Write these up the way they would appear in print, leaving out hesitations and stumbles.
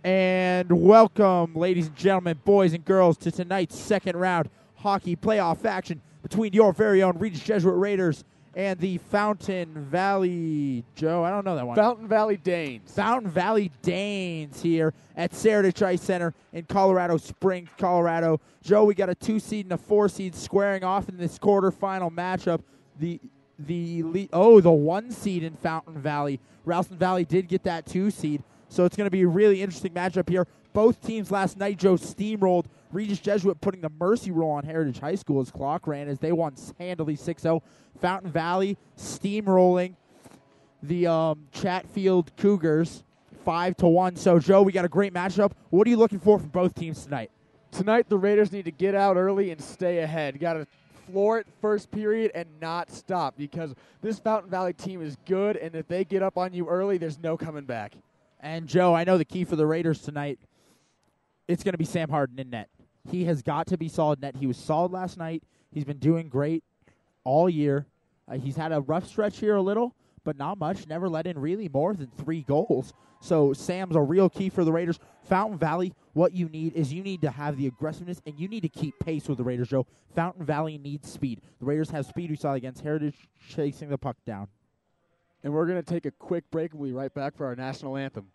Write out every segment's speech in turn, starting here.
And welcome, ladies and gentlemen, boys and girls, to tonight's second round hockey playoff action between your very own Regis Jesuit Raiders and the Fountain Valley, Joe, I don't know that one. Fountain Valley Danes. Fountain Valley Danes here at CHSAA Ice Center in Colorado Springs, Colorado. Joe, we got a 2-seed and a 4-seed squaring off in this quarterfinal matchup. The 1-seed in Fountain Valley. Ralston Valley did get that 2-seed. So it's going to be a really interesting matchup here. Both teams last night, Joe, steamrolled. Regis Jesuit putting the mercy rule on Heritage High School as clock ran as they won handily 6-0. Fountain Valley steamrolling the Chatfield Cougars 5-1. So, Joe, we got a great matchup. What are you looking for from both teams tonight? Tonight, the Raiders need to get out early and stay ahead. Got to floor it first period and not stop because this Fountain Valley team is good, and if they get up on you early, there's no coming back. And, Joe, I know the key for the Raiders tonight, it's going to be Sam Harden in net. He has got to be solid net. He was solid last night. He's been doing great all year. He's had a rough stretch here a little, but not much. Never let in really more than 3 goals. So Sam's a real key for the Raiders. Fountain Valley, what you need is you need to have the aggressiveness, and you need to keep pace with the Raiders, Joe. Fountain Valley needs speed. The Raiders have speed. We saw against Heritage chasing the puck down. And we're going to take a quick break, and we'll be right back for our national anthem.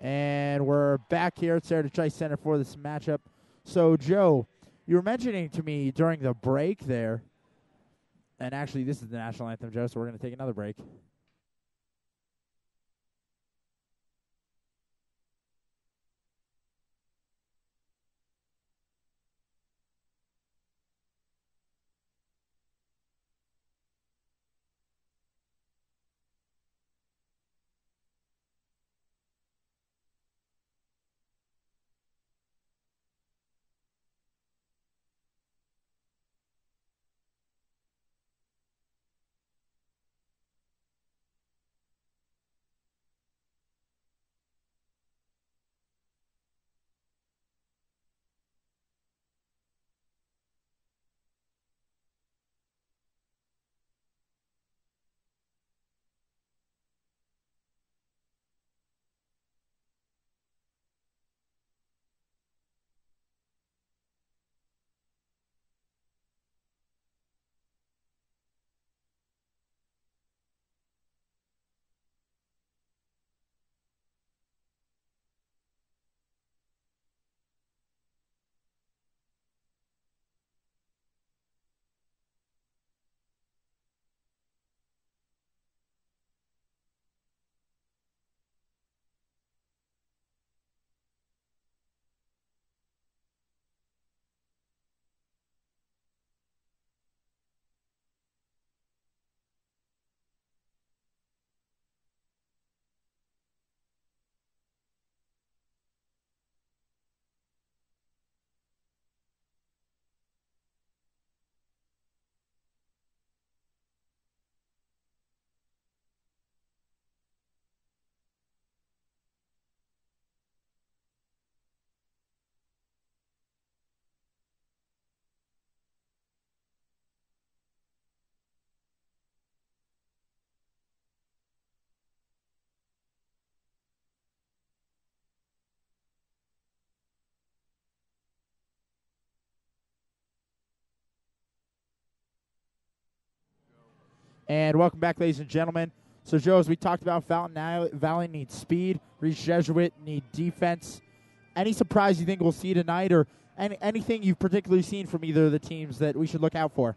And we're back here at Heritage Ice Center for this matchup. So, Joe, you were mentioning to me during the break there, and actually this is the national anthem, Joe, so we're going to take another break. And welcome back, ladies and gentlemen. So, Joe, as we talked about, Fountain Valley needs speed. Regis Jesuit need defense. Any surprise you think we'll see tonight, or anything you've particularly seen from either of the teams that we should look out for?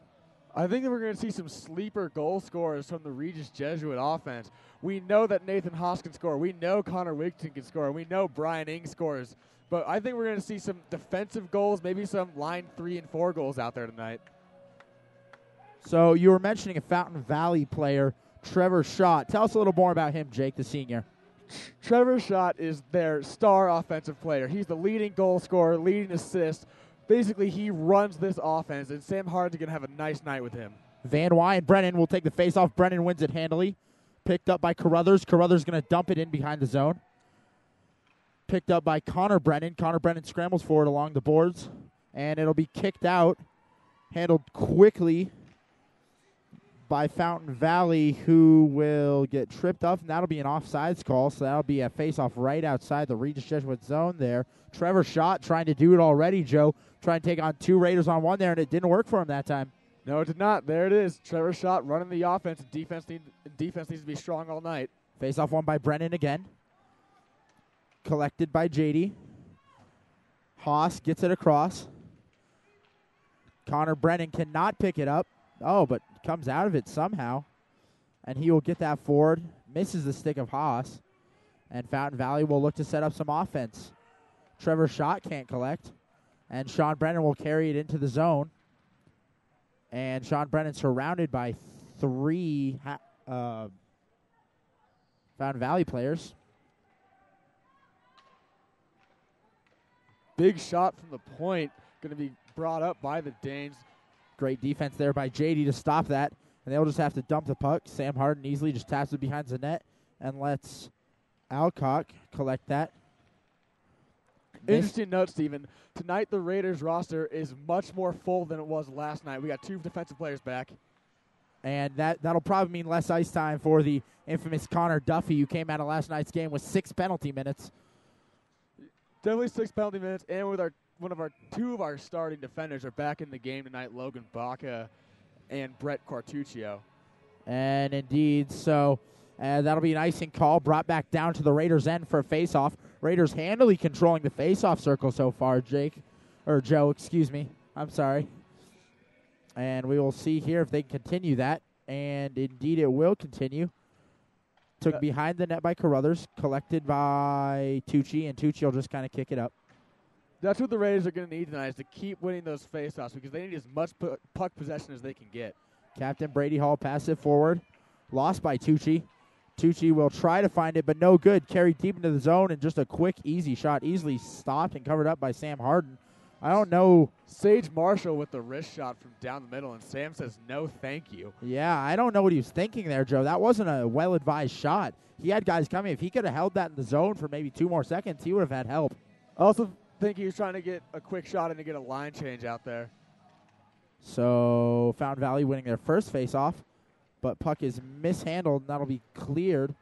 I think that we're going to see some sleeper goal scorers from the Regis Jesuit offense. We know that Nathan Haas can score. We know Connor Wigton can score. We know Brian Ing scores. But I think we're going to see some defensive goals, maybe some line 3 and 4 goals out there tonight. So you were mentioning a Fountain Valley player, Trevor Schott. Tell us a little more about him, Jake, the senior. Trevor Schott is their star offensive player. He's the leading goal scorer, leading assist. Basically, he runs this offense, and Sam Hard's going to have a nice night with him. Van Wy and Brennan will take the faceoff. Brennan wins it handily. Picked up by Carruthers. Carruthers going to dump it in behind the zone. Picked up by Connor Brennan. Connor Brennan scrambles forward along the boards, and it'll be kicked out. Handled quickly by Fountain Valley, who will get tripped up, and that'll be an offsides call, so that'll be a face-off right outside the Regis Jesuit zone there. Trevor Schott trying to do it already, Joe. Trying to take on 2 Raiders on 1 there, and it didn't work for him that time. No, it did not. There it is. Trevor Schott running the offense. Defense needs to be strong all night. Face-off won by Brennan again. Collected by JD. Haas gets it across. Connor Brennan cannot pick it up. Oh, but comes out of it somehow. And he will get that forward. Misses the stick of Haas. And Fountain Valley will look to set up some offense. Trevor Schott can't collect. And Sean Brennan will carry it into the zone. And Sean Brennan surrounded by 3 Fountain Valley players. Big shot from the point. Going to be brought up by the Danes. Great defense there by JD to stop that. And they'll just have to dump the puck. Sam Harden easily just taps it behind the net and lets Alcock collect that. Interesting note, Steven. Tonight the Raiders roster is much more full than it was last night. We got 2 defensive players back. And that'll probably mean less ice time for the infamous Connor Duffy, who came out of last night's game with 6 penalty minutes. Definitely 6 penalty minutes, and with 2 of our starting defenders are back in the game tonight, Logan Baca and Brett Quartuccio. And indeed, so that'll be an icing call brought back down to the Raiders' end for a face-off. Raiders handily controlling the face-off circle so far, Joe, excuse me. I'm sorry. And we will see here if they can continue that. And indeed it will continue. Took behind the net by Carruthers, collected by Tucci, and Tucci will just kind of kick it up. That's what the Raiders are going to need tonight, is to keep winning those face-offs because they need as much puck possession as they can get. Captain Brady Hall pass it forward. Lost by Tucci. Tucci will try to find it, but no good. Carried deep into the zone, and just a quick, easy shot. Easily stopped and covered up by Sam Harden. I don't know. Sage Marshall with the wrist shot from down the middle, and Sam says, no, thank you. Yeah, I don't know what he was thinking there, Joe. That wasn't a well-advised shot. He had guys coming. If he could have held that in the zone for maybe 2 more seconds, he would have had help. I also think he was trying to get a quick shot and to get a line change out there. So Fountain Valley winning their first face-off, but puck is mishandled, and that'll be cleared.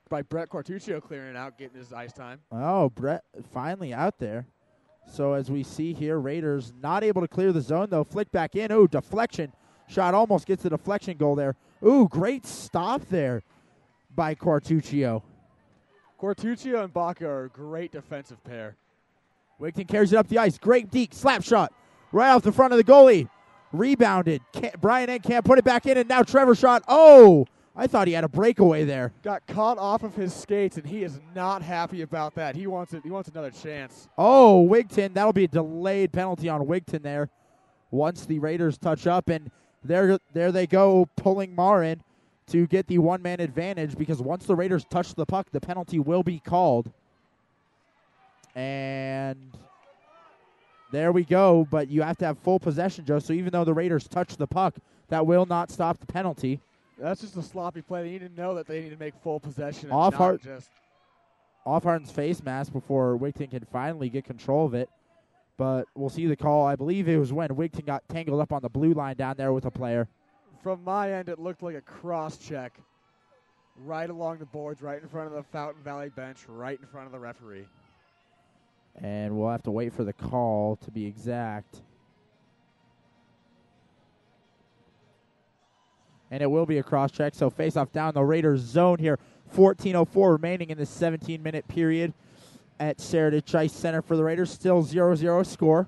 By Brett Quartuccio clearing it out, getting his ice time. Oh, Brett finally out there. So as we see here, Raiders not able to clear the zone, though. Flick back in. Ooh, deflection. Shot almost gets the deflection goal there. Ooh, great stop there by Quartuccio. Quartuccio and Baca are a great defensive pair. Wigton carries it up the ice. Great deep slap shot right off the front of the goalie. Rebounded. Brian Eng can't put it back in, and now Trevor Schott. Oh, I thought he had a breakaway there. Got caught off of his skates, and he is not happy about that. He wants it. He wants another chance. Oh, Wigton. That'll be a delayed penalty on Wigton there once the Raiders touch up, and there they go, pulling Marin to get the one-man advantage, because once the Raiders touch the puck, the penalty will be called. And there we go, but you have to have full possession, Joe, so even though the Raiders touch the puck, that will not stop the penalty. That's just a sloppy play. They need to know that they need to make full possession. Off Harden's face mask before Wigton can finally get control of it. But we'll see the call. I believe it was when Wigton got tangled up on the blue line down there with a player. From my end, it looked like a cross-check right along the boards, right in front of the Fountain Valley bench, right in front of the referee. And we'll have to wait for the call to be exact. And it will be a cross-check, so face-off down the Raiders' zone here. 14:04 remaining in this 17-minute period at Seritage Ice Center for the Raiders. Still 0-0 score,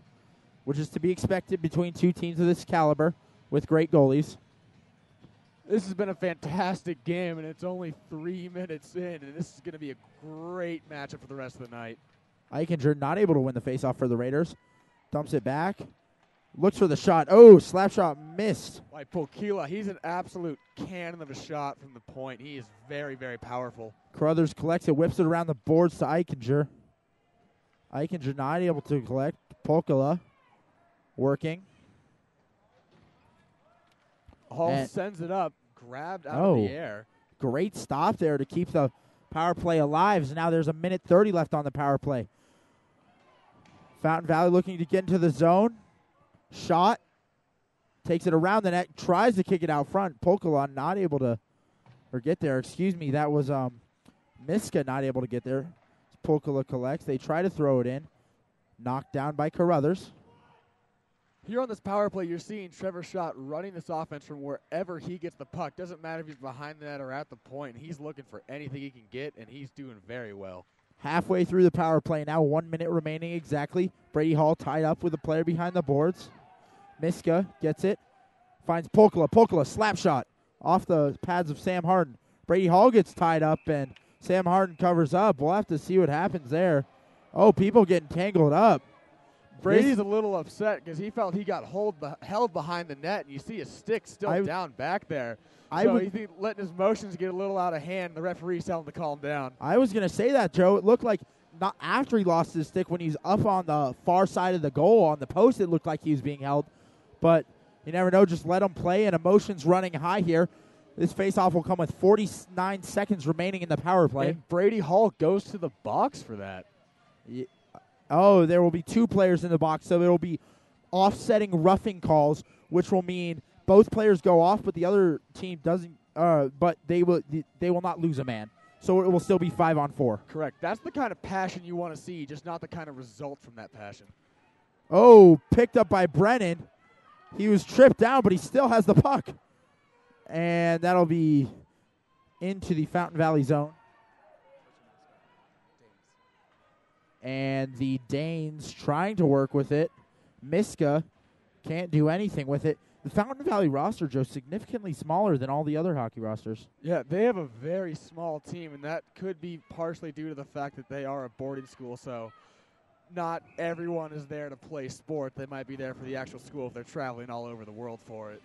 which is to be expected between two teams of this caliber with great goalies. This has been a fantastic game, and it's only 3 minutes in, and this is going to be a great matchup for the rest of the night. Eichinger not able to win the faceoff for the Raiders. Dumps it back. Looks for the shot. Oh, slap shot missed. By Pokila, he's an absolute cannon of a shot from the point. He is very, very powerful. Carruthers collects it, whips it around the boards to Eichinger. Eichinger not able to collect. Pokila working. Hall sends it up, grabbed out of the air. Great stop there to keep the power play alive. So now there's a minute 30 left on the power play. Fountain Valley looking to get into the zone. Shot. Takes it around the net. Tries to kick it out front. Pokila not able to get there. Excuse me. That was Miska not able to get there. Pokila collects. They try to throw it in. Knocked down by Carruthers. Here on this power play, you're seeing Trevor Schott running this offense from wherever he gets the puck. Doesn't matter if he's behind the net or at the point. He's looking for anything he can get, and he's doing very well. Halfway through the power play now, 1 minute remaining exactly. Brady Hall tied up with a player behind the boards. Miska gets it. Finds Pokila. Pokila, slap shot off the pads of Sam Harden. Brady Hall gets tied up, and Sam Harden covers up. We'll have to see what happens there. Oh, people getting tangled up. Brady's a little upset because he felt he got held behind the net, and you see his stick still down back there. So he's letting his motions get a little out of hand. The referee's telling him to calm down. I was going to say that, Joe. It looked like not after he lost his stick, when he's up on the far side of the goal on the post, it looked like he was being held. But you never know. Just let him play, and emotions running high here. This faceoff will come with 49 seconds remaining in the power play. And Brady Hall goes to the box for that. Yeah. Oh, there will be two players in the box, so there will be offsetting roughing calls, which will mean both players go off, but the other team doesn't. But they will not lose a man, so it will still be 5-on-4. Correct. That's the kind of passion you want to see, just not the kind of result from that passion. Oh, picked up by Brennan. He was tripped down, but he still has the puck, and that'll be into the Fountain Valley zone. And the Danes trying to work with it. Miska can't do anything with it. The Fountain Valley roster, Joe, significantly smaller than all the other hockey rosters. Yeah, they have a very small team, and that could be partially due to the fact that they are a boarding school, so not everyone is there to play sport. They might be there for the actual school if they're traveling all over the world for it.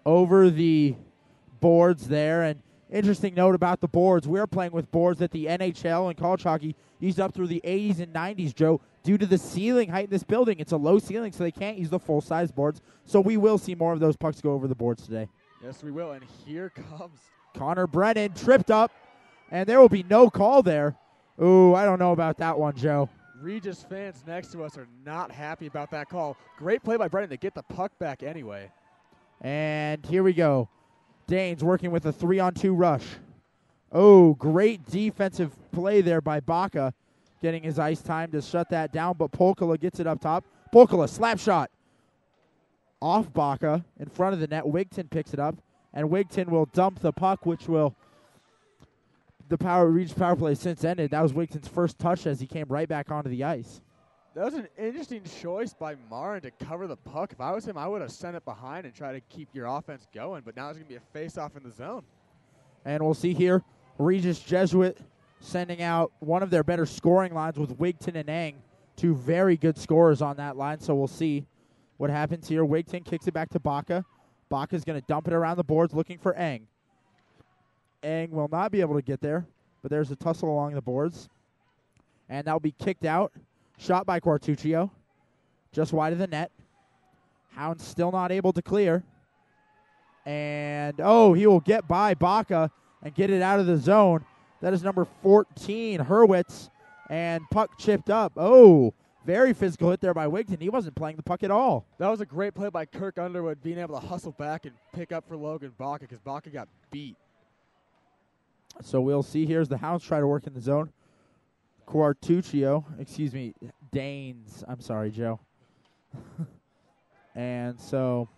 Over the boards there, and interesting note about the boards, we're playing with boards that the NHL and college hockey used up through the 80s and 90s, Joe. Due to the ceiling height in this building, it's a low ceiling, so they can't use the full-size boards. So we will see more of those pucks go over the boards today. Yes, we will, and here comes Connor Brennan, tripped up, and there will be no call there. Ooh, I don't know about that one, Joe. Regis fans next to us are not happy about that call. Great play by Brennan to get the puck back anyway. And here we go. Danes working with a 3-on-2 rush. Oh, great defensive play there by Baca, getting his ice time to shut that down, but Pokila gets it up top. Pokila, slap shot. Off Baca, in front of the net. Wigton picks it up, and Wigton will dump the puck, which will Regis power play since ended. That was Wigton's first touch as he came right back onto the ice. That was an interesting choice by Marin to cover the puck. If I was him, I would have sent it behind and tried to keep your offense going, but now it's going to be a face-off in the zone. And we'll see here, Regis Jesuit sending out one of their better scoring lines with Wigton and Eng, two very good scorers on that line, so we'll see what happens here. Wigton kicks it back to Baca. Baca's going to dump it around the boards looking for Eng. Eng will not be able to get there, but there's a tussle along the boards. And that'll be kicked out. Shot by Quartuccio. Just wide of the net. Hound's still not able to clear. And, he will get by Baca and get it out of the zone. That is number 14, Hurwitz. And puck chipped up. Oh, very physical hit there by Wigton. He wasn't playing the puck at all. That was a great play by Kirk Underwood, being able to hustle back and pick up for Logan Baca because Baca got beat. So we'll see here as the Hounds try to work in the zone. Danes. I'm sorry, Joe. And so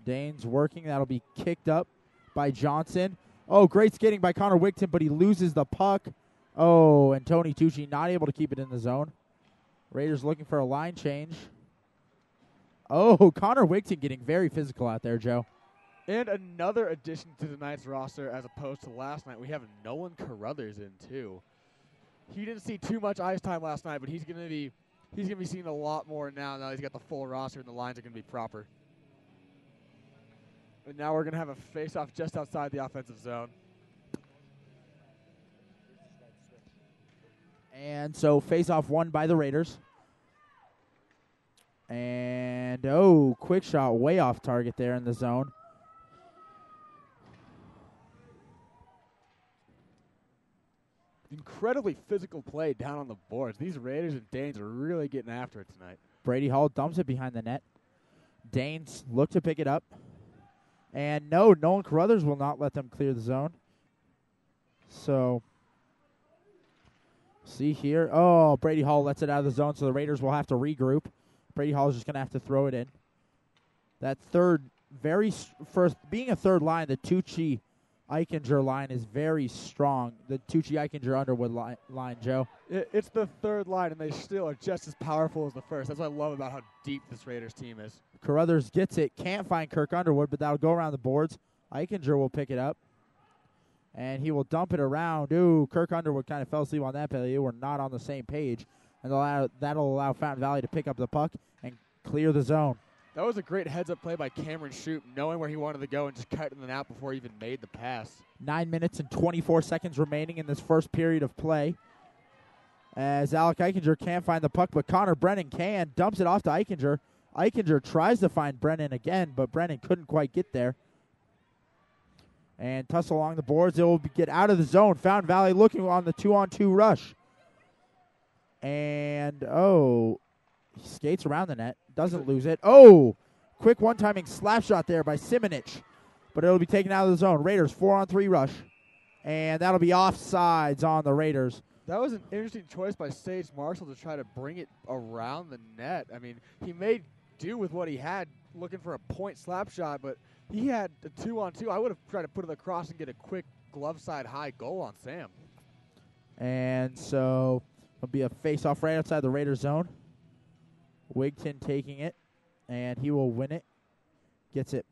Danes working. That'll be kicked up by Johnson. Oh, great skating by Connor Wigton, but he loses the puck. Oh, and Tony Tucci not able to keep it in the zone. Raiders looking for a line change. Oh, Connor Wigton getting very physical out there, Joe. And another addition to tonight's roster as opposed to last night, we have Nolan Carruthers in too. He didn't see too much ice time last night, but he's gonna be seeing a lot more now he's got the full roster and the lines are gonna be proper. And now we're gonna have a face-off just outside the offensive zone. And so face-off won by the Raiders. And, oh, quick shot way off target there in the zone. Incredibly physical play down on the boards. These Raiders and Danes are really getting after it tonight. Brady Hall dumps it behind the net. Danes look to pick it up. And no, Nolan Carruthers will not let them clear the zone. So, see here. Oh, Brady Hall lets it out of the zone, so the Raiders will have to regroup. Brady Hall is just going to have to throw it in. That third, being a third line, the Tucci-Eichinger line is very strong. The Tucci-Eichinger-Underwood line, Joe. It's the third line, and they still are just as powerful as the first. That's what I love about how deep this Raiders team is. Carruthers gets it. Can't find Kirk Underwood, but that'll go around the boards. Eichinger will pick it up. And he will dump it around. Ooh, Kirk Underwood kind of fell asleep on that play. They were not on the same page. And that'll allow Fountain Valley to pick up the puck and clear the zone. That was a great heads-up play by Cameron Shoup, knowing where he wanted to go and just cutting it out before he even made the pass. 9 minutes and 24 seconds remaining in this first period of play. As Alec Eichinger can't find the puck, but Connor Brennan can. Dumps it off to Eichinger. Eichinger tries to find Brennan again, but Brennan couldn't quite get there. And tussle along the boards. It will get out of the zone. Fountain Valley looking on the 2-on-2 rush. And, he skates around the net. Doesn't lose it. Oh, quick one-timing slap shot there by Simonich. But it'll be taken out of the zone. Raiders 4-on-3 rush. And that'll be offsides on the Raiders. That was an interesting choice by Sage Marshall to try to bring it around the net. I mean, he made do with what he had looking for a point slap shot, but he had a 2-on-2. I would have tried to put it across and get a quick glove side high goal on Sam. And so it'll be a face-off right outside the Raiders zone. Wigton taking it, and he will win it. Gets it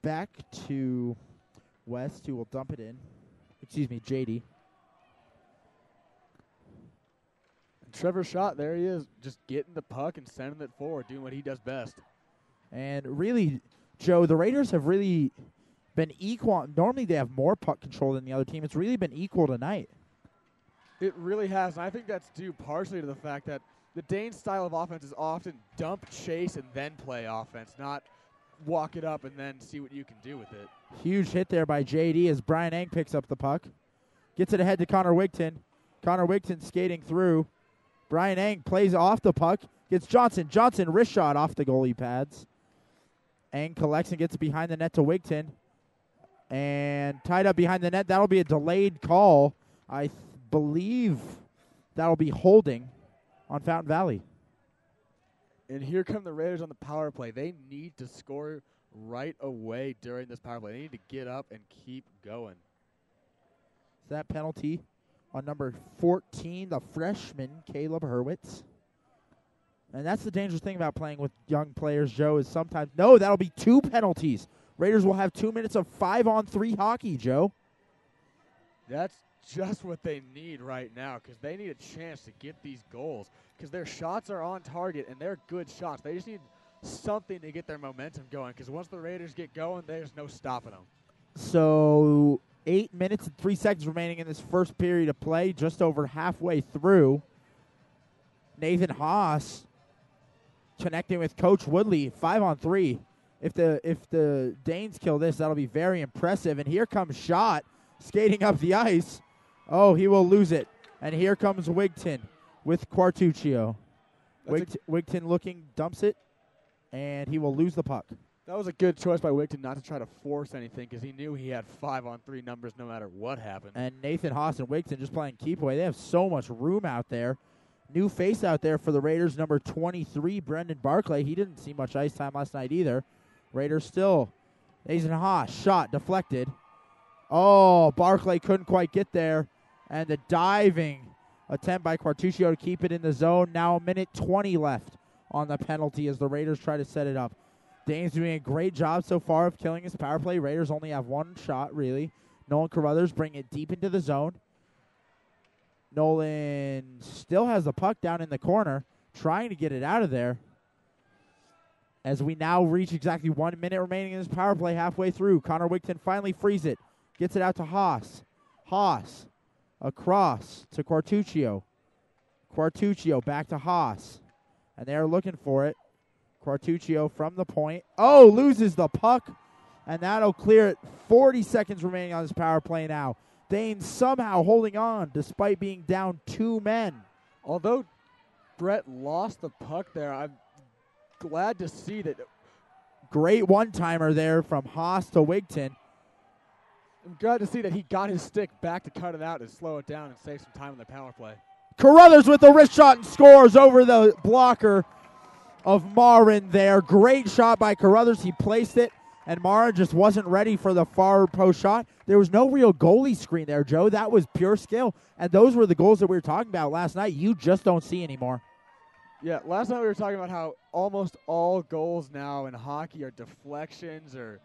back to West, who will dump it in. JD. And Trevor Schott, there he is, just getting the puck and sending it forward, doing what he does best. And really, Joe, the Raiders have really been equal. Normally they have more puck control than the other team. It's really been equal tonight. It really has, and I think that's due partially to the fact that the Danes' style of offense is often dump, chase, and then play offense, not walk it up and then see what you can do with it. Huge hit there by JD as Brian Eng picks up the puck. Gets it ahead to Connor Wigton. Connor Wigton skating through. Brian Eng plays off the puck. Gets Johnson. Johnson wrist shot off the goalie pads. Eng collects and gets it behind the net to Wigton. And tied up behind the net. That'll be a delayed call. I believe that'll be holding on Fountain Valley. And here come the Raiders on the power play. They need to score right away during this power play. They need to get up and keep going. That penalty on number 14, the freshman, Caleb Hurwitz. And that's the dangerous thing about playing with young players, Joe, is sometimes, no, that'll be 2 penalties. Raiders will have 2 minutes of 5-on-3 hockey, Joe. That's just what they need right now because they need a chance to get these goals because their shots are on target and they're good shots. They just need something to get their momentum going because once the Raiders get going, there's no stopping them. So 8 minutes and 3 seconds remaining in this first period of play, just over halfway through. Nathan Haas connecting with Coach Woodley, 5-on-3. If the Danes kill this, that'll be very impressive. And here comes Schott skating up the ice. Oh, he will lose it. And here comes Wigton with Quartuccio. Wigton looking, dumps it, and he will lose the puck. That was a good choice by Wigton not to try to force anything because he knew he had 5-on-3 numbers no matter what happened. And Nathan Haas and Wigton just playing keep away. They have so much room out there. New face out there for the Raiders, number 23, Brendan Barclay. He didn't see much ice time last night either. Raiders still. Nathan Haas, shot deflected. Oh, Barclay couldn't quite get there. And the diving attempt by Quartuccio to keep it in the zone. Now a minute 20 left on the penalty as the Raiders try to set it up. Dane's doing a great job so far of killing his power play. Raiders only have one shot, really. Nolan Carruthers bring it deep into the zone. Nolan still has the puck down in the corner, trying to get it out of there. As we now reach exactly 1 minute remaining in this power play, halfway through. Connor Wigton finally frees it. Gets it out to Haas. Haas across to Quartuccio. Quartuccio back to Haas. And they're looking for it. Quartuccio from the point. Oh, loses the puck. And that'll clear it. 40 seconds remaining on this power play now. Dane somehow holding on despite being down 2 men. Although Brett lost the puck there, I'm glad to see that. Great one-timer there from Haas to Wigton. I'm glad to see that he got his stick back to cut it out and slow it down and save some time on the power play. Carruthers with the wrist shot and scores over the blocker of Marin there. Great shot by Carruthers. He placed it, and Marin just wasn't ready for the far post shot. There was no real goalie screen there, Joe. That was pure skill, and those were the goals that we were talking about last night. You just don't see anymore. Yeah, last night we were talking about how almost all goals now in hockey are deflections or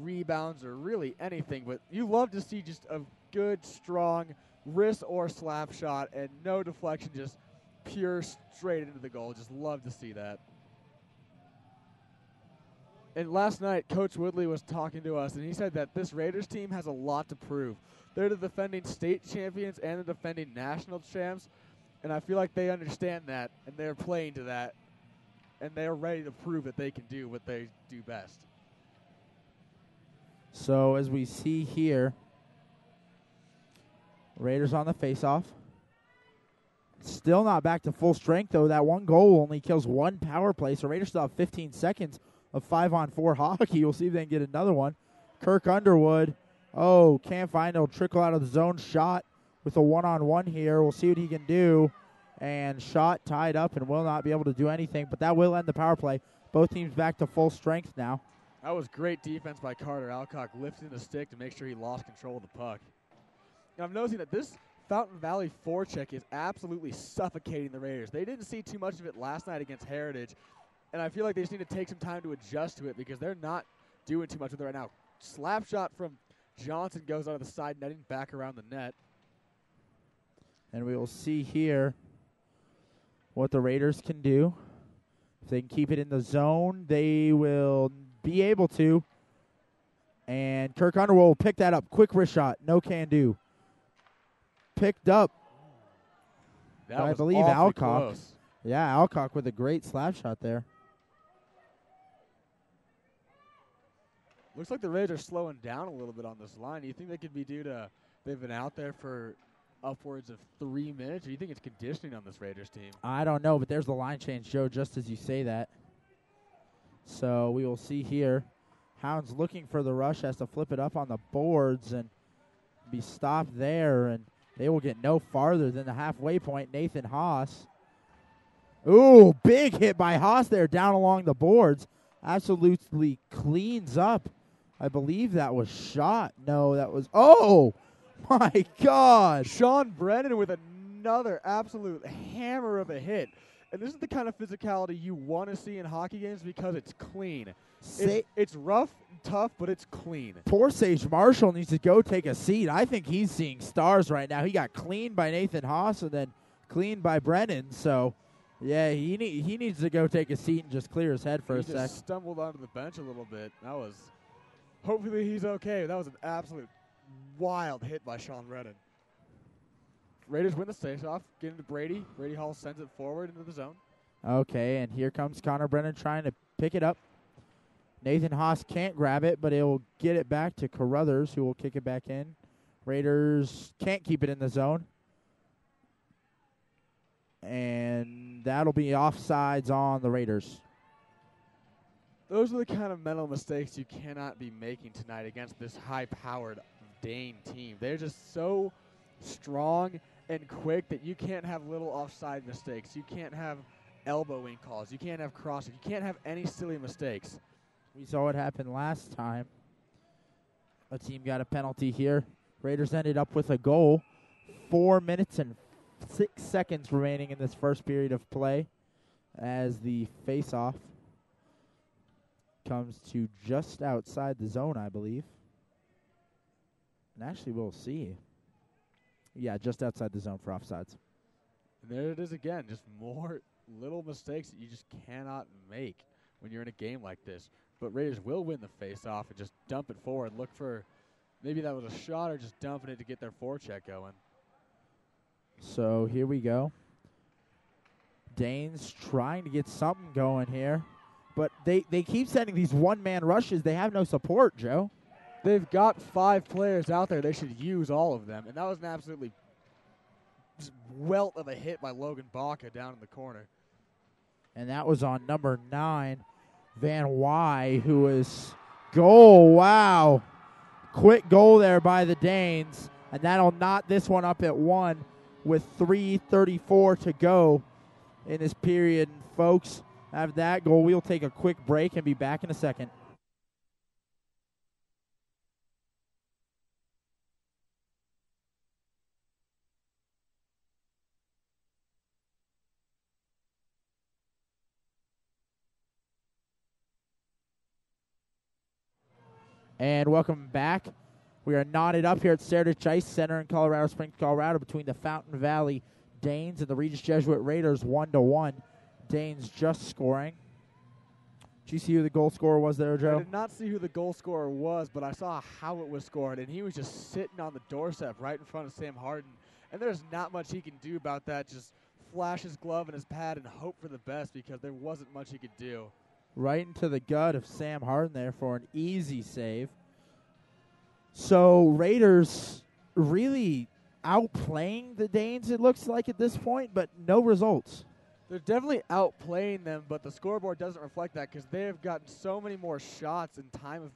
rebounds or really anything, but you love to see just a good, strong wrist or slap shot and no deflection, just pure straight into the goal. Just love to see that. And last night, Coach Woodley was talking to us, and he said that this Raiders team has a lot to prove. They're the defending state champions and the defending national champs, and I feel like they understand that, and they're playing to that, and they're ready to prove that they can do what they do best. So as we see here, Raiders on the faceoff. Still not back to full strength, though. That one goal only kills one power play, so Raiders still have 15 seconds of 5-on-4 hockey. We'll see if they can get another one. Kirk Underwood, can't find it. He'll trickle out of the zone. Shot with a one-on-one here. We'll see what he can do. And shot tied up and will not be able to do anything, but that will end the power play. Both teams back to full strength now. That was great defense by Carter Alcock, lifting the stick to make sure he lost control of the puck. And I'm noticing that this Fountain Valley forecheck is absolutely suffocating the Raiders. They didn't see too much of it last night against Heritage, and I feel like they just need to take some time to adjust to it because they're not doing too much with it right now. Slap shot from Johnson goes out of the side netting back around the net. And we will see here what the Raiders can do. If they can keep it in the zone, they will be able to. And Kirk Underwood will pick that up. Quick wrist shot. No can do. Picked up. I believe Alcock. Close. Yeah, Alcock with a great slap shot there. Looks like the Raiders are slowing down a little bit on this line. Do you think they could be due to they've been out there for upwards of 3 minutes, or do you think it's conditioning on this Raiders team? I don't know, but there's the line change, Joe, just as you say that. So we will see here. Hounds looking for the rush, has to flip it up on the boards and be stopped there, and they will get no farther than the halfway point. Nathan Haas. Ooh, big hit by Haas there down along the boards. Absolutely cleans up. I believe that was shot. No, that was, oh, my God. Sean Brennan with another absolute hammer of a hit. And this is the kind of physicality you want to see in hockey games because it's clean. It's rough and tough, but it's clean. Poor Sage Marshall needs to go take a seat. I think he's seeing stars right now. He got cleaned by Nathan Haas and then cleaned by Brennan. So, yeah, he needs to go take a seat and just clear his head for a sec. He just stumbled onto the bench a little bit. That was – hopefully he's okay. That was an absolute wild hit by Sean Brennan. Raiders win the face-off, get into Brady. Brady Hall sends it forward into the zone. Okay, and here comes Connor Brennan trying to pick it up. Nathan Haas can't grab it, but he'll get it back to Carruthers, who will kick it back in. Raiders can't keep it in the zone. And that'll be offsides on the Raiders. Those are the kind of mental mistakes you cannot be making tonight against this high-powered Dane team. They're just so strong and quick that you can't have little offside mistakes. You can't have elbowing calls. You can't have crossing. You can't have any silly mistakes. We saw what happened last time. A team got a penalty here. Raiders ended up with a goal. 4 minutes and 6 seconds remaining in this first period of play as the face-off comes to just outside the zone, I believe. And actually, we'll see. Yeah, just outside the zone for offsides. And there it is again, just more little mistakes that you just cannot make when you're in a game like this. But Raiders will win the face-off and just dump it forward. Look for maybe that was a shot or just dumping it to get their forecheck going. So here we go. Danes trying to get something going here. But they keep sending these one-man rushes. They have no support, Joe. They've got 5 players out there. They should use all of them. And that was an absolutely just welt of a hit by Logan Baca down in the corner. And that was on number 9, Van Wy, who is goal. Wow. Quick goal there by the Danes. And that'll knot this one up at 1 with 3:34 to go in this period. And folks, after that goal, we'll take a quick break and be back in a second. And welcome back. We are knotted up here at Seritage Ice Center in Colorado Springs, Colorado, between the Fountain Valley Danes and the Regis Jesuit Raiders, 1-1. Danes just scoring. Did you see who the goal scorer was there, Joe? I did not see who the goal scorer was, but I saw how it was scored, and he was just sitting on the doorstep right in front of Sam Harden. And there's not much he can do about that. Just flash his glove and his pad and hope for the best, because there wasn't much he could do. Right into the gut of Sam Harden there for an easy save. So Raiders really outplaying the Danes, it looks like at this point, but no results. They're definitely outplaying them, but the scoreboard doesn't reflect that because they have gotten so many more shots in time of,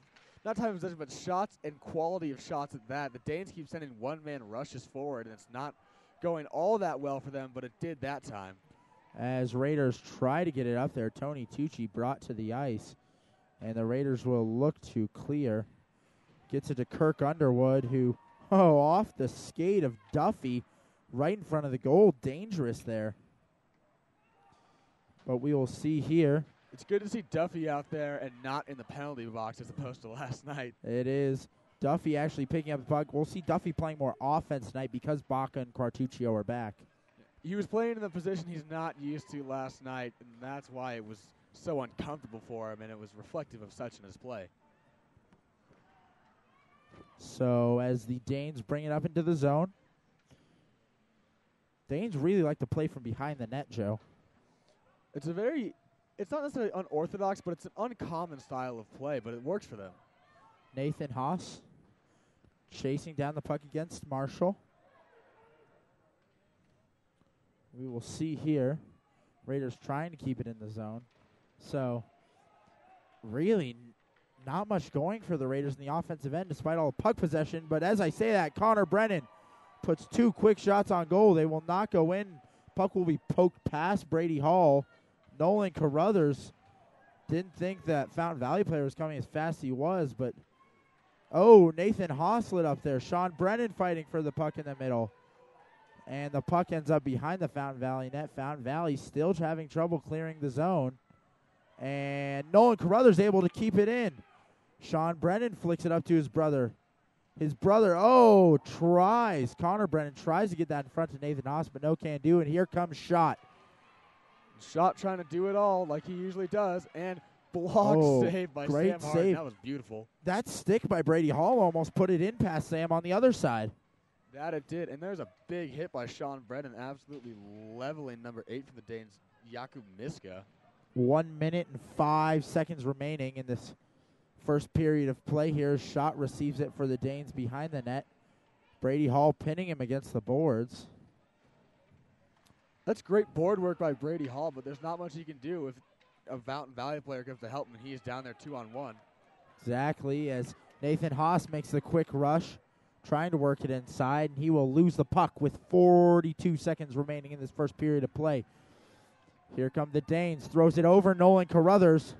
not time of possession, but shots and quality of shots at that. The Danes keep sending one-man rushes forward, and it's not going all that well for them, but it did that time. As Raiders try to get it up there, Tony Tucci brought to the ice, and the Raiders will look to clear. Gets it to Kirk Underwood, who, off the skate of Duffy, right in front of the goal. Dangerous there. But we will see here. It's good to see Duffy out there and not in the penalty box as opposed to last night. It is. Duffy actually picking up the puck. We'll see Duffy playing more offense tonight because Baca and Quartuccio are back. He was playing in the position he's not used to last night, and that's why it was so uncomfortable for him, and it was reflective of such in his play. So as the Danes bring it up into the zone, Danes really like to play from behind the net, Joe. It's not necessarily unorthodox, but it's an uncommon style of play, but it works for them. Nathan Haas chasing down the puck against Marshall. We will see here. Raiders trying to keep it in the zone. So, really not much going for the Raiders in the offensive end despite all the puck possession. But as I say that, Connor Brennan puts 2 quick shots on goal. They will not go in. Puck will be poked past Brady Hall. Nolan Carruthers didn't think that Fountain Valley player was coming as fast as he was, but Nathan Haas lit up there. Sean Brennan fighting for the puck in the middle. And the puck ends up behind the Fountain Valley net. Fountain Valley still having trouble clearing the zone. And Nolan Carruthers able to keep it in. Sean Brennan flicks it up to his brother. His brother, tries. Connor Brennan tries to get that in front to Nathan Haas, but no can do. And here comes Schott. Schott trying to do it all like he usually does. And block save by Sam Harden. Save. That was beautiful. That stick by Brady Hall almost put it in past Sam on the other side. That it did. And there's a big hit by Sean Brennan, absolutely leveling number 8 for the Danes, Jakub Miska. 1 minute and 5 seconds remaining in this first period of play here. Schott receives it for the Danes behind the net. Brady Hall pinning him against the boards. That's great board work by Brady Hall, but there's not much he can do if a Fountain Valley player comes to help him, and he is down there 2-on-1. Exactly, as Nathan Haas makes the quick rush, trying to work it inside, and he will lose the puck with 42 seconds remaining in this first period of play. Here come the Danes, throws it over Nolan Carruthers.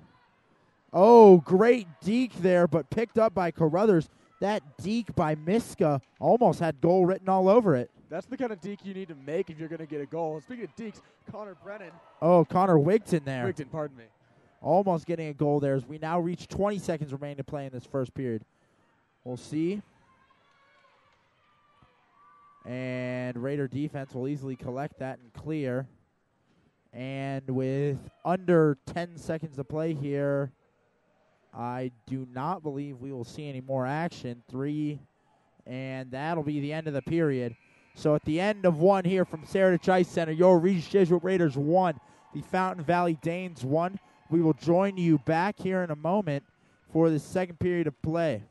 Oh, great deke there, but picked up by Carruthers. That deke by Miska almost had goal written all over it. That's the kind of deke you need to make if you're going to get a goal. Speaking of dekes, Connor Brennan. Oh, Connor Wigton there. Wigton, pardon me. Almost getting a goal there as we now reach 20 seconds remaining to play in this first period. We'll see. And Raider defense will easily collect that and clear. And with under 10 seconds to play here, I do not believe we will see any more action. 3, and that'll be the end of the period. So at the end of one here from Seritage Ice Center, your Regis Jesuit Raiders 1, the Fountain Valley Danes 1. We will join you back here in a moment for the second period of play.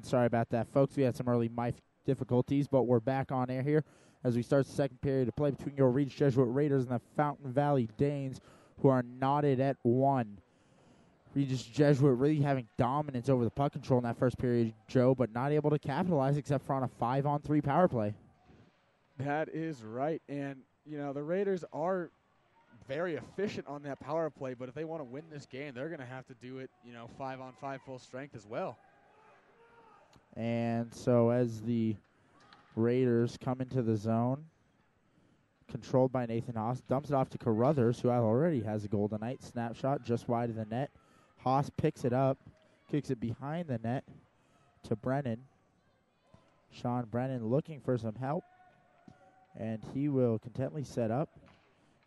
sorry about that, folks. We had some early mic difficulties, but we're back on air here as we start the second period of play between your Regis Jesuit Raiders and the Fountain Valley Danes, who are knotted at 1. Regis Jesuit really having dominance over the puck control in that first period, Joe, but not able to capitalize except for on a 5-on-3 power play. That is right. And, you know, the Raiders are very efficient on that power play, but if they want to win this game, they're going to have to do it, 5-on-5 full strength as well. And so as the Raiders come into the zone, controlled by Nathan Haas, dumps it off to Carruthers, who already has a goal tonight. Snapshot just wide of the net. Haas picks it up, kicks it behind the net to Brennan. Sean Brennan looking for some help, and he will contently set up.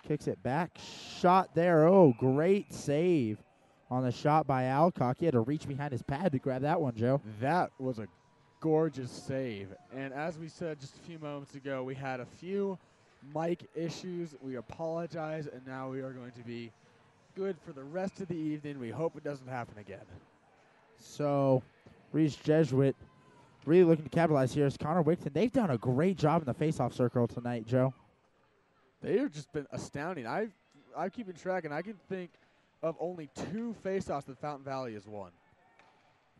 Kicks it back. Shot there. Oh, great save on the shot by Alcock. He had to reach behind his pad to grab that one, Joe. That was a gorgeous save. And as we said just a few moments ago, we had a few mic issues. We apologize, and now we are going to be good for the rest of the evening. We hope it doesn't happen again. So, Regis Jesuit really looking to capitalize here is Connor Wigton. They've done a great job in the faceoff circle tonight, Joe. They have just been astounding. I'm keeping track, and I can think of only 2 faceoffs that Fountain Valley has won.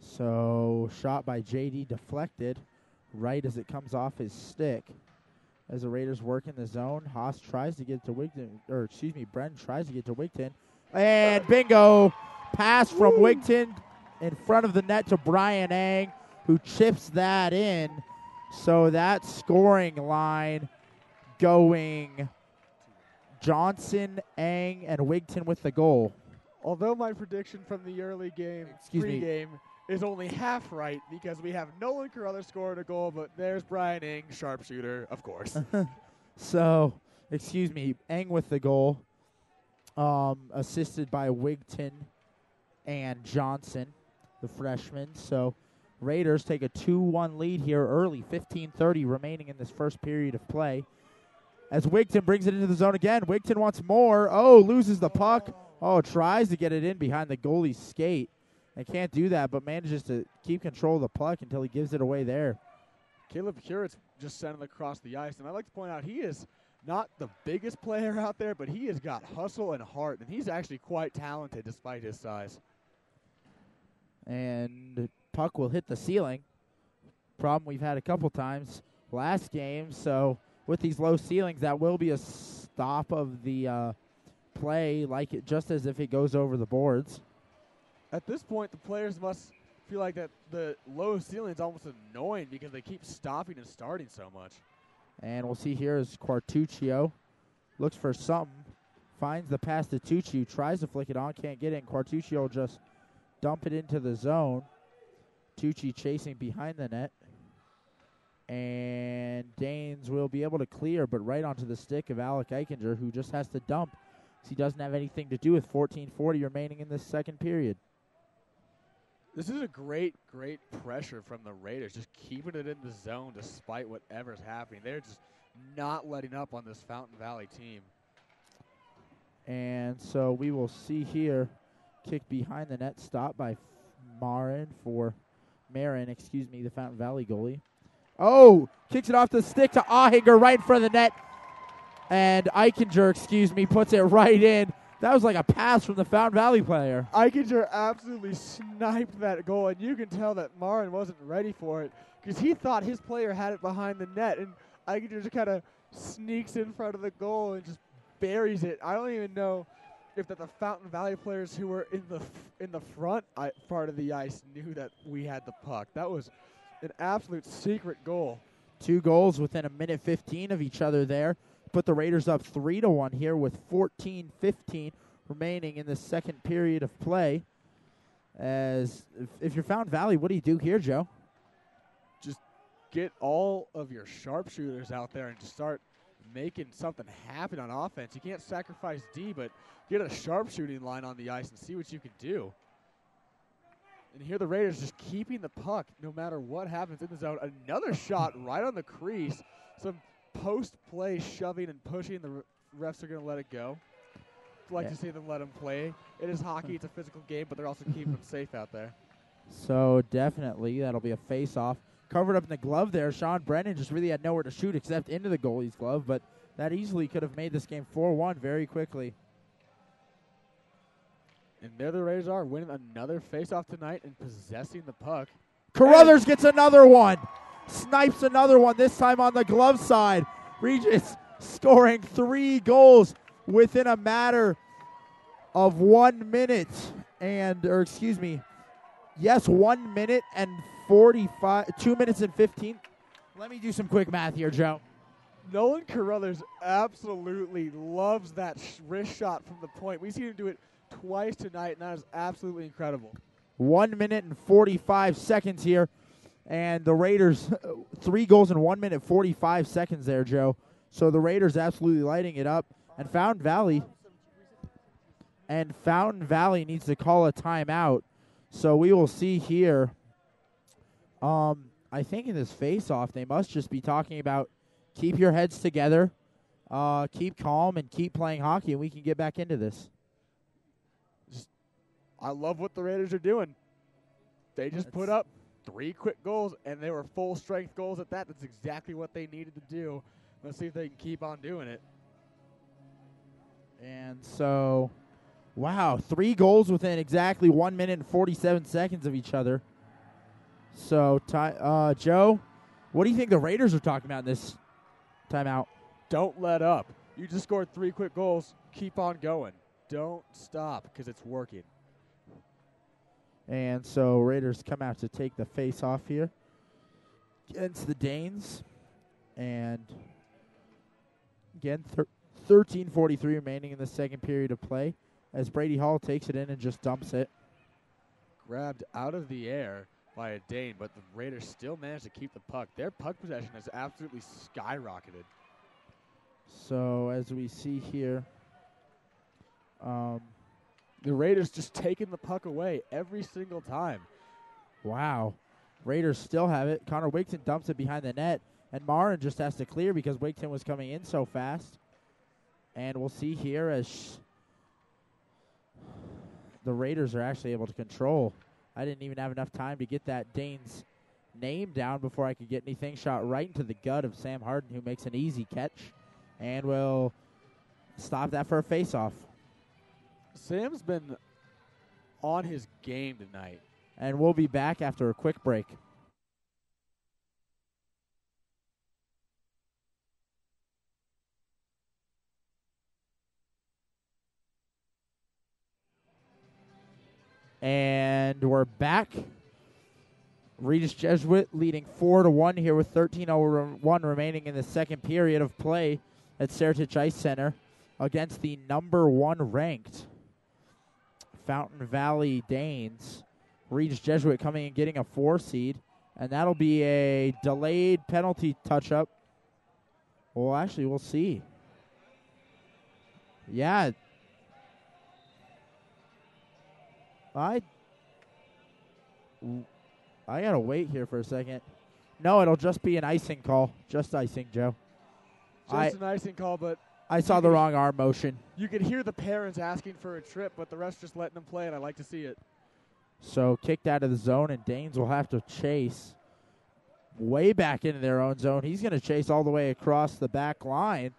So, shot by JD deflected right as it comes off his stick. As the Raiders work in the zone, Haas tries to get to Wigton, Brennan tries to get to Wigton. And bingo! Pass from Wigton in front of the net to Brian Ang, who chips that in. So that scoring line going Johnson, Ang, and Wigton with the goal. Although my prediction from the early game, pregame, is only half right because we have Nolan Carruthers scoring a goal, but there's Brian Ang, sharpshooter, of course. So, Ang with the goal, assisted by Wigton and Johnson, the freshman. So, Raiders take a 2-1 lead here early, 15:30 remaining in this first period of play. As Wigton brings it into the zone again, Wigton wants more. Oh, loses the puck. Oh, tries to get it in behind the goalie's skate. And can't do that, but manages to keep control of the puck until he gives it away there. Caleb Curett's just sending it across the ice, and I'd like to point out he is not the biggest player out there, but he has got hustle and heart, and he's actually quite talented despite his size. And the puck will hit the ceiling. Problem we've had a couple times last game, so with these low ceilings, that will be a stop of the play, just as if it goes over the boards. At this point, the players must feel like that the low ceiling is almost annoying because they keep stopping and starting so much. And we'll see here as Quartuccio looks for something, finds the pass to Tucci, tries to flick it on, can't get it, and Quartuccio will just dump it into the zone. Tucci chasing behind the net. And Danes will be able to clear, but right onto the stick of Alec Eichinger, who just has to dump because he doesn't have anything to do with 14:40 remaining in this second period. This is a great pressure from the Raiders, just keeping it in the zone despite whatever's happening. They're just not letting up on this Fountain Valley team. And so we will see here, kick behind the net, stop by Marin, the Fountain Valley goalie. Oh, kicks it off the stick to Ahinger right in front of the net. And Eichinger, puts it right in. That was like a pass from the Fountain Valley player. Eichinger absolutely sniped that goal, and you can tell that Marin wasn't ready for it because he thought his player had it behind the net, and Eichinger just kind of sneaks in front of the goal and just buries it. I don't even know if the Fountain Valley players who were in the front part of the ice knew that we had the puck. That was an absolute secret goal. 2 goals within a minute 15 of each other there. Put the Raiders up 3-1 here with 14:15 remaining in the second period of play. As if you're Fountain Valley, what do you do here, Joe? Just get all of your sharpshooters out there and just start making something happen on offense. You can't sacrifice D, but get a sharpshooting line on the ice and see what you can do. And here the Raiders just keeping the puck no matter what happens in the zone. Another shot right on the crease. Some post-play shoving and pushing. The refs are going to let it go. I'd like to see them let them play. It is hockey. It's a physical game, but they're also keeping them safe out there. So definitely that'll be a face-off. Covered up in the glove there. Sean Brennan just really had nowhere to shoot except into the goalie's glove, but that easily could have made this game 4-1 very quickly. And there the Raiders are, winning another face-off tonight and possessing the puck. Carruthers gets another one. Snipes another one, this time on the glove side. Regis scoring 3 goals within a matter of 1 minute. 1 minute and 2 minutes and 15. Let me do some quick math here, Joe. Nolan Carruthers absolutely loves that wrist shot from the point. We've seen him do it twice tonight, and that is absolutely incredible. 1 minute and 45 seconds here. And the Raiders, 3 goals in 1 minute 45 seconds there, Joe. So the Raiders absolutely lighting it up. And Fountain Valley needs to call a timeout. So we will see here. I think in this face-off, they must just be talking about keep your heads together, keep calm, and keep playing hockey, and we can get back into this. I love what the Raiders are doing. They just put up 3 quick goals, and they were full-strength goals at that. That's exactly what they needed to do. Let's see if they can keep on doing it. And so, wow, 3 goals within exactly 1 minute and 47 seconds of each other. So, Joe, what do you think the Raiders are talking about in this timeout? Don't let up. You just scored 3 quick goals. Keep on going. Don't stop because it's working. And so Raiders come out to take the face-off here against the Danes. And again, 13:43 remaining in the second period of play as Brady Hall takes it in and just dumps it. Grabbed out of the air by a Dane, but the Raiders still managed to keep the puck. Their puck possession has absolutely skyrocketed. So as we see here, the Raiders just taking the puck away every single time. Wow. Raiders still have it. Connor Wigton dumps it behind the net, and Marin just has to clear because Wigton was coming in so fast. And we'll see here as the Raiders are actually able to control. I didn't even have enough time to get that Dane's name down before I could get anything. Shot right into the gut of Sam Harden, who makes an easy catch and will stop that for a face-off. Sam's been on his game tonight. And we'll be back after a quick break. And we're back. Regis Jesuit leading 4-1 here with 13:01 remaining in the second period of play at Seritage Ice Center against the number 1 ranked Fountain Valley Danes. Regis Jesuit coming and getting a 4 seed, and that'll be a delayed penalty touch-up. Well, actually, we'll see. Yeah. I gotta wait here for a second. No, it'll just be an icing call. Just icing, Joe. Just an icing call, but I saw the wrong arm motion. You could hear the parents asking for a trip, but the rest just letting them play, and I like to see it. So kicked out of the zone, and Danes will have to chase way back into their own zone. He's going to chase all the way across the back line.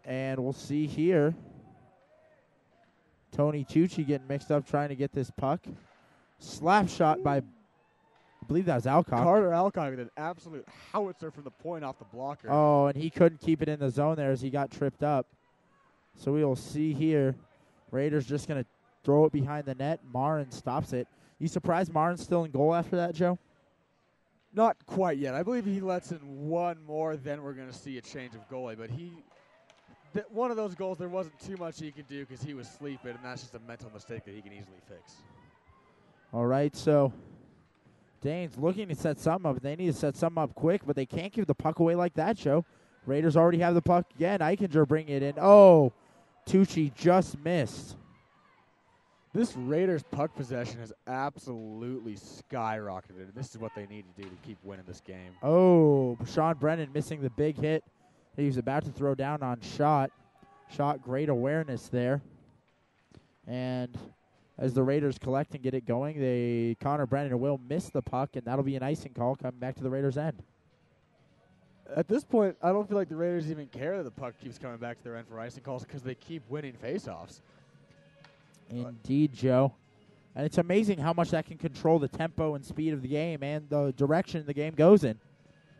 And we'll see here. Tony Tucci getting mixed up trying to get this puck. Slap shot by, I believe that was Alcock. Carter Alcock with an absolute howitzer from the point off the blocker. Oh, and he couldn't keep it in the zone there as he got tripped up. So we will see here. Raiders just going to throw it behind the net. Marin stops it. You surprised Marin's still in goal after that, Joe? Not quite yet. I believe he lets in one more, then we're going to see a change of goalie. But one of those goals, there wasn't too much he could do because he was sleeping, and that's just a mental mistake that he can easily fix. All right, so Danes looking to set something up. They need to set something up quick, but they can't give the puck away like that, Joe. Raiders already have the puck again. Eichinger bringing it in. Oh, Tucci just missed. This Raiders puck possession has absolutely skyrocketed. This is what they need to do to keep winning this game. Oh, Sean Brennan missing the big hit. He was about to throw down on Shot. Shot, great awareness there. And as the Raiders collect and get it going. Connor Brennan will miss the puck, and that'll be an icing call coming back to the Raiders' end. At this point, I don't feel like the Raiders even care that the puck keeps coming back to their end for icing calls because they keep winning faceoffs. Indeed, Joe. And it's amazing how much that can control the tempo and speed of the game and the direction the game goes in.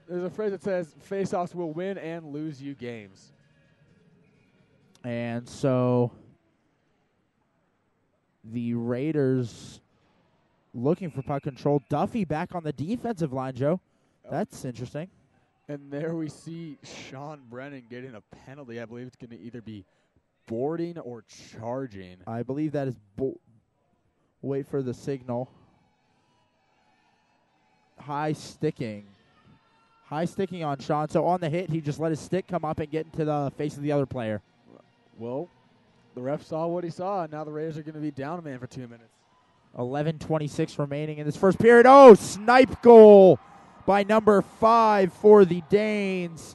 There's a phrase that says, faceoffs will win and lose you games. And so the Raiders looking for puck control. Duffy back on the defensive line, Joe. That's interesting. And there we see Sean Brennan getting a penalty. I believe it's going to either be boarding or charging. I believe that is wait for the signal. High sticking. High sticking on Sean. So on the hit, he just let his stick come up and get into the face of the other player. Well, the ref saw what he saw, and now the Raiders are going to be down a man for 2 minutes. 11:26 remaining in this first period. Oh, snipe goal by number 5 for the Danes.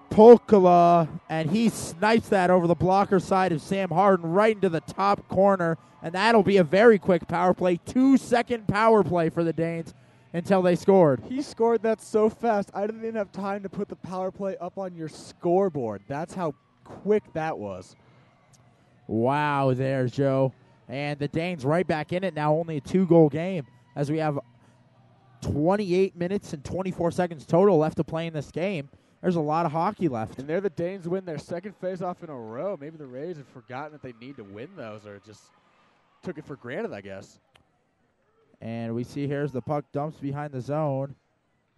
Polkala, and he snipes that over the blocker side of Sam Harden right into the top corner, and that'll be a very quick power play. 2-second power play for the Danes until they scored. He scored that so fast, I didn't even have time to put the power play up on your scoreboard. That's how quick that was. Wow there, Joe. And the Danes right back in it now, only a 2-goal game, as we have 28 minutes and 24 seconds total left to play in this game. There's a lot of hockey left. And there the Danes win their second faceoff in a row. Maybe the Rays have forgotten that they need to win those, or just took it for granted, I guess. And we see here's the puck dumps behind the zone.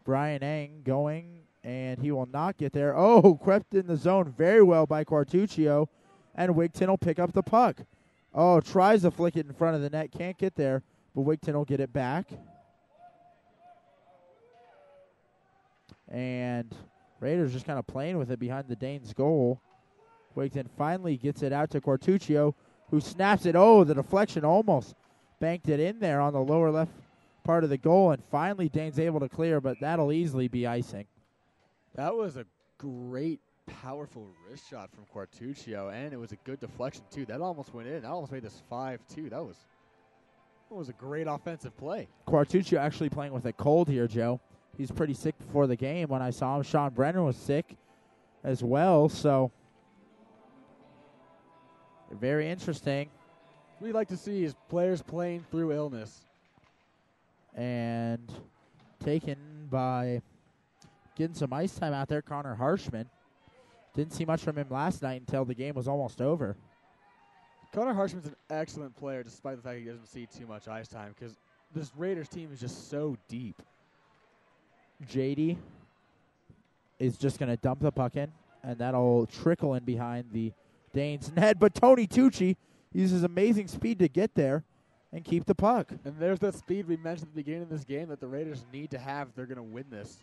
Brian Eng going, and he will not get there. Oh, crept in the zone very well by Quartuccio, and Wigton will pick up the puck. Oh, tries to flick it in front of the net, can't get there, but Wigton will get it back. And Raiders just kind of playing with it behind the Danes' goal. Wigton finally gets it out to Quartuccio, who snaps it. Oh, the deflection almost banked it in there on the lower left part of the goal, and finally Danes able to clear, but that'll easily be icing. That was a great, powerful wrist shot from Quartuccio, and it was a good deflection, too. That almost went in. That almost made this 5-2. That was a great offensive play. Quartuccio actually playing with a cold here, Joe. He's pretty sick before the game. When I saw him, Sean Brennan was sick as well, so very interesting. We like to see his players playing through illness. And taken by getting some ice time out there, Connor Harshman. Didn't see much from him last night until the game was almost over. Connor Harshman's an excellent player despite the fact he doesn't see too much ice time because this Raiders team is just so deep. JD is just going to dump the puck in, and that'll trickle in behind the Danes' net. But Tony Tucci uses amazing speed to get there and keep the puck. And there's that speed we mentioned at the beginning of this game that the Raiders need to have if they're going to win this.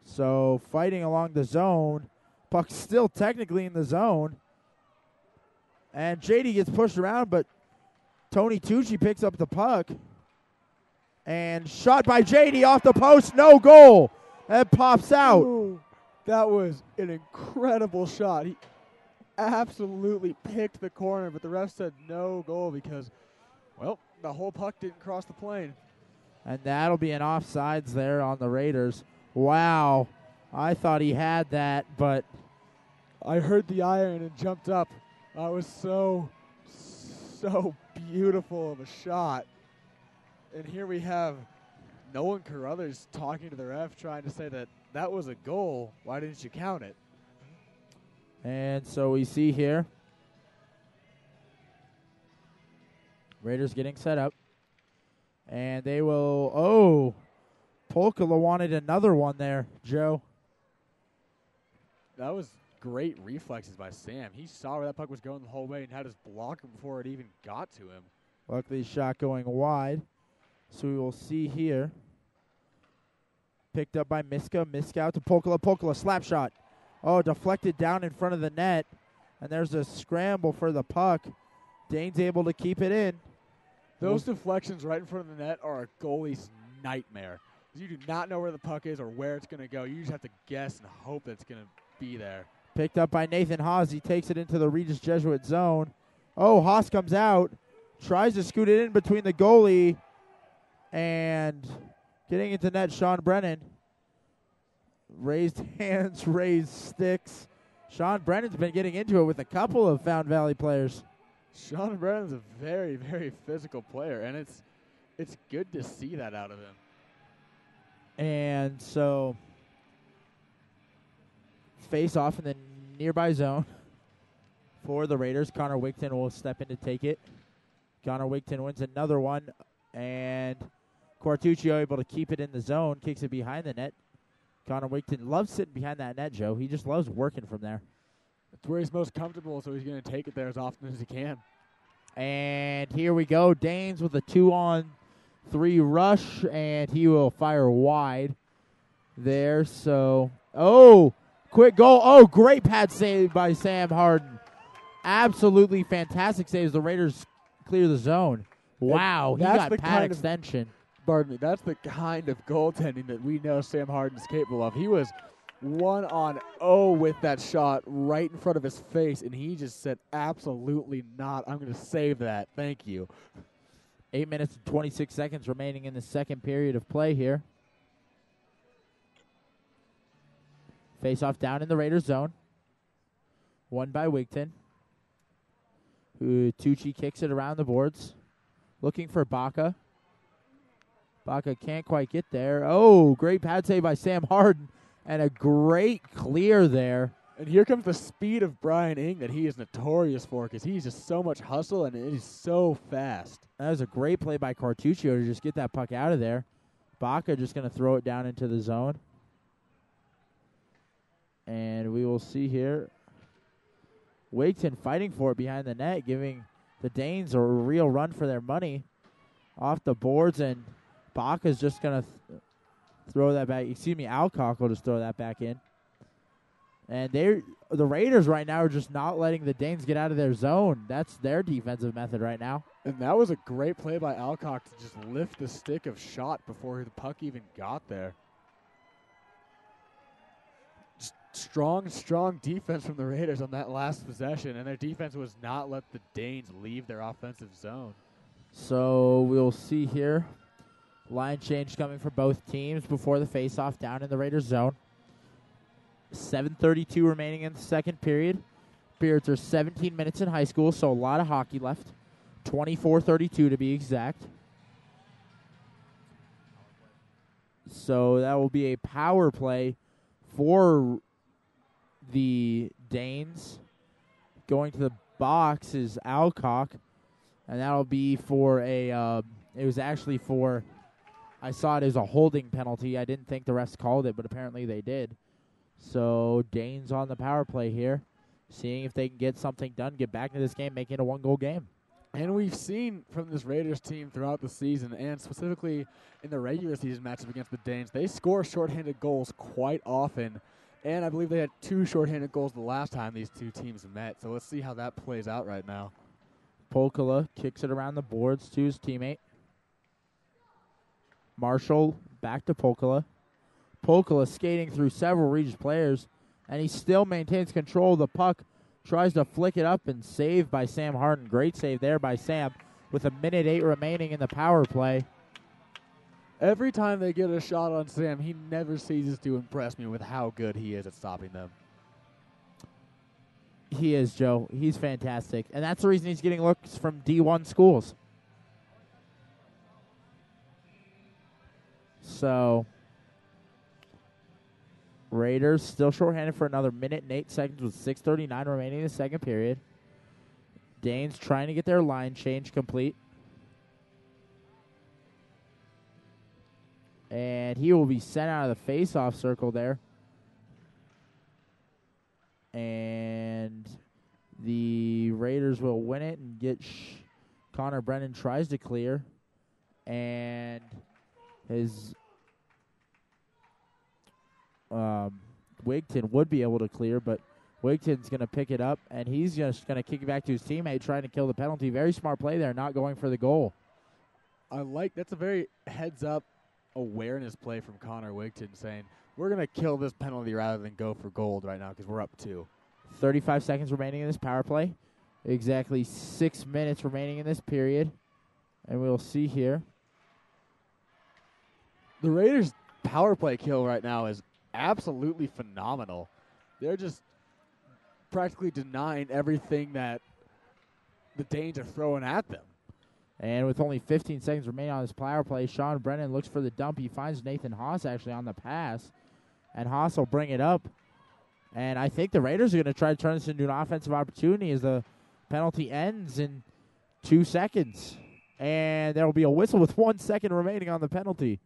So fighting along the zone. Puck's still technically in the zone. And JD gets pushed around, but Tony Tucci picks up the puck. And shot by JD off the post, no goal. That pops out. Ooh, that was an incredible shot. He absolutely picked the corner, but the ref said no goal because, well, the whole puck didn't cross the plane. And that'll be an offsides there on the Raiders. Wow. I thought he had that, but I heard the iron and jumped up. That was so beautiful of a shot. And here we have Nolan Carruthers talking to the ref, trying to say that was a goal. Why didn't you count it? And so we see here Raiders getting set up. And they will, Polkala wanted another one there, Joe. That was great reflexes by Sam. He saw where that puck was going the whole way and had his blocker before it even got to him. Luckily, shot going wide. So we will see here. Picked up by Miska. Miska out to Polkala. Polkala, slap shot. Oh, deflected down in front of the net. And there's a scramble for the puck. Dane's able to keep it in. Those deflections right in front of the net are a goalie's nightmare. You do not know where the puck is or where it's going to go. You just have to guess and hope that it's going to be there. Picked up by Nathan Haas. He takes it into the Regis Jesuit zone. Oh, Haas comes out, tries to scoot it in between the goalie and getting into net, Sean Brennan. Raised hands, raised sticks. Sean Brennan's been getting into it with a couple of Fountain Valley players. Sean Brennan's a very, very physical player, and it's good to see that out of him. And so, face off in the nearby zone for the Raiders. Connor Wigton will step in to take it. Connor Wigton wins another one, and Quartuccio able to keep it in the zone, kicks it behind the net. Connor Wigton loves sitting behind that net, Joe. He just loves working from there. It's where he's most comfortable, so he's going to take it there as often as he can. And here we go. Danes with a 2-on-3 rush, and he will fire wide there. So, quick goal. Oh, great pad save by Sam Harden. Absolutely fantastic saves. The Raiders clear the zone. Wow, he got pad extension. Pardon me, that's the kind of goaltending that we know Sam Harden's capable of. He was 1-on-0 with that shot right in front of his face, and he just said, absolutely not. I'm going to save that. Thank you. 8 minutes and 26 seconds remaining in the second period of play here. Face-off down in the Raiders zone. Won by Wigton. Tucci kicks it around the boards. Looking for Baca. Baca can't quite get there. Oh, great pad save by Sam Harden. And a great clear there. And here comes the speed of Brian Ing that he is notorious for, because he's just so much hustle and it is so fast. That was a great play by Quartuccio to just get that puck out of there. Baca just going to throw it down into the zone. And we will see here Wigton fighting for it behind the net, giving the Danes a real run for their money off the boards, and Baca's just going to throw that back. Alcock will just throw that back in. And the Raiders right now are just not letting the Danes get out of their zone. That's their defensive method right now. And that was a great play by Alcock to just lift the stick of shot before the puck even got there. Just strong defense from the Raiders on that last possession, and their defense was not let the Danes leave their offensive zone. So we'll see here. Line change coming for both teams before the face-off down in the Raiders zone. 7:32 remaining in the second period. Periods are 17 minutes in high school, so a lot of hockey left. 24-32 to be exact. So that will be a power play for the Danes. Going to the box is Alcock, and that'll be for a it was actually for, I saw it as a holding penalty. I didn't think the refs called it, but apparently they did. So Danes on the power play here, seeing if they can get something done, get back into this game, making it a one-goal game. And we've seen from this Raiders team throughout the season, and specifically in the regular season matchup against the Danes, they score shorthanded goals quite often. And I believe they had 2 shorthanded goals the last time these two teams met. So let's see how that plays out right now. Polkala kicks it around the boards to his teammate. Marshall back to Polkala. Polkala skating through several Regis players, and he still maintains control of the puck. Tries to flick it up and saved by Sam Harden. Great save there by Sam with 1:08 remaining in the power play. Every time they get a shot on Sam, he never ceases to impress me with how good he is at stopping them. He is, Joe. He's fantastic. And that's the reason he's getting looks from D1 schools. So, Raiders still shorthanded for another 1:08 with 6:39 remaining in the second period. Danes trying to get their line change complete. And he will be sent out of the face-off circle there. And the Raiders will win it and get Connor Brennan tries to clear. And his Wigton would be able to clear, but Wigton's going to pick it up, and he's just going to kick it back to his teammate, trying to kill the penalty. Very smart play there, not going for the goal. That's a very heads-up awareness play from Connor Wigton, saying, we're going to kill this penalty rather than go for gold right now because we're up 2. 35 seconds remaining in this power play. Exactly 6 minutes remaining in this period. And we'll see here. The Raiders' power play kill right now is absolutely phenomenal. They're just practically denying everything that the Danes are throwing at them. And with only 15 seconds remaining on this power play, Sean Brennan looks for the dump. He finds Nathan Haas actually on the pass. And Haas will bring it up. And I think the Raiders are going to try to turn this into an offensive opportunity as the penalty ends in 2 seconds. And there will be a whistle with 1 second remaining on the penalty.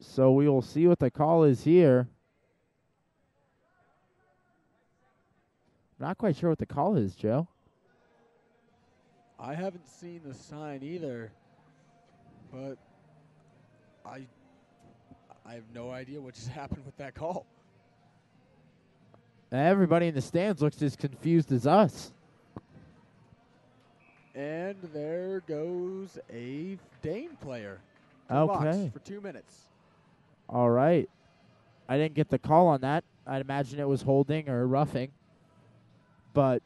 So we will see what the call is here. Not quite sure what the call is, Joe. I haven't seen the sign either, but I have no idea what just happened with that call. Everybody in the stands looks as confused as us. And there goes a Dane player. Okay. For 2 minutes. All right. I didn't get the call on that. I'd imagine it was holding or roughing. But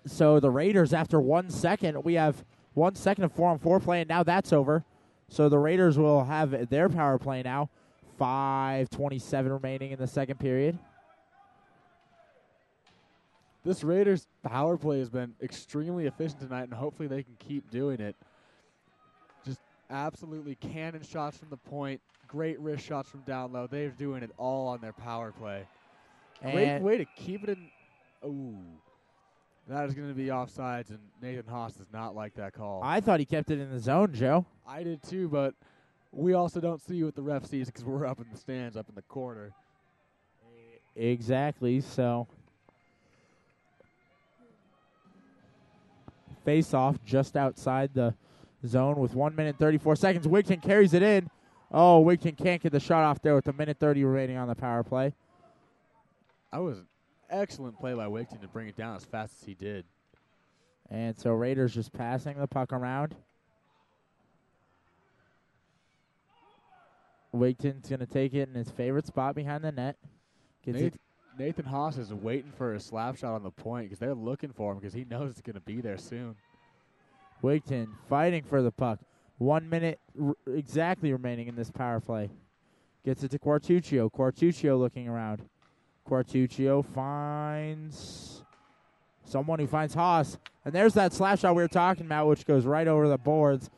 so the Raiders, after 1 second, we have 1 second of 4-on-4 play, and now that's over. So the Raiders will have their power play now. 5:27 remaining in the second period. This Raiders power play has been extremely efficient tonight, and hopefully they can keep doing it. Just absolutely cannon shots from the point, great wrist shots from down low. They're doing it all on their power play. Great way to keep it in. Ooh. That is going to be offsides, and Nathan Haas does not like that call. I thought he kept it in the zone, Joe. I did too, but we also don't see what the ref sees because we're up in the stands, up in the corner. Exactly, so face-off just outside the zone with 1 minute 34 seconds. Wigton carries it in. Oh, Wigton can't get the shot off there with a minute 30 remaining on the power play. That was an excellent play by Wigton to bring it down as fast as he did. And so Raiders just passing the puck around. Wigton's going to take it in his favorite spot behind the net. Nathan Haas is waiting for a slap shot on the point because they're looking for him because he knows it's going to be there soon. Wigton fighting for the puck. 1 minute exactly remaining in this power play. Gets it to Quartuccio. Quartuccio looking around. Quartuccio finds someone who finds Haas. And there's that slap shot we were talking about, which goes right over the boards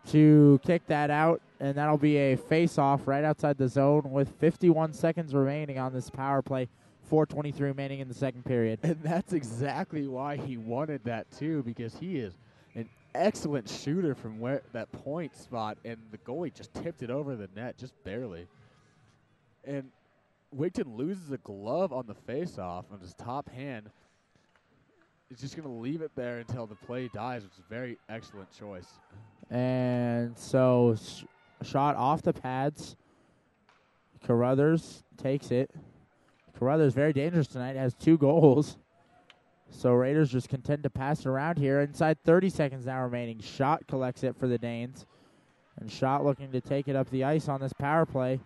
to kick that out. And that'll be a face-off right outside the zone with 51 seconds remaining on this power play. 4:23 remaining in the second period. And that's exactly why he wanted that, too, because he is an excellent shooter from where that point spot, and the goalie just tipped it over the net just barely. And Wigton loses a glove on the face-off on his top hand. He's just going to leave it there until the play dies, which is a very excellent choice. And so shot off the pads. Carruthers takes it. Carruthers very dangerous tonight, has 2 goals. So Raiders just content to pass it around here. Inside 30 seconds now remaining. Schott collects it for the Danes. And Schott looking to take it up the ice on this power play.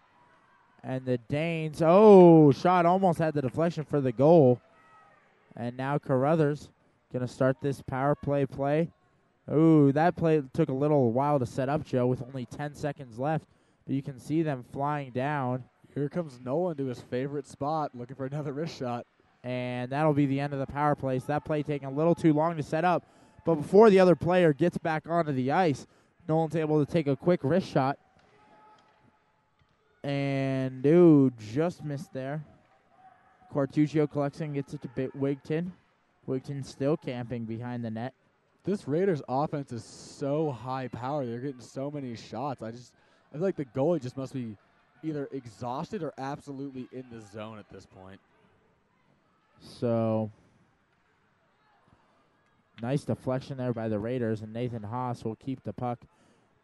And the Danes, Schott almost had the deflection for the goal. And now Carruthers going to start this power play. Ooh, that play took a little while to set up, Joe, with only 10 seconds left. But you can see them flying down. Here comes Nolan to his favorite spot, looking for another wrist shot. And that'll be the end of the power play. So that play taking a little too long to set up. But before the other player gets back onto the ice, Nolan's able to take a quick wrist shot. And, just missed there. Quartuccio collects and gets it to Wigton. Wigton still camping behind the net. This Raiders offense is so high power. They're getting so many shots. I feel like the goalie just must be either exhausted or absolutely in the zone at this point. So, nice deflection there by the Raiders, and Nathan Haas will keep the puck.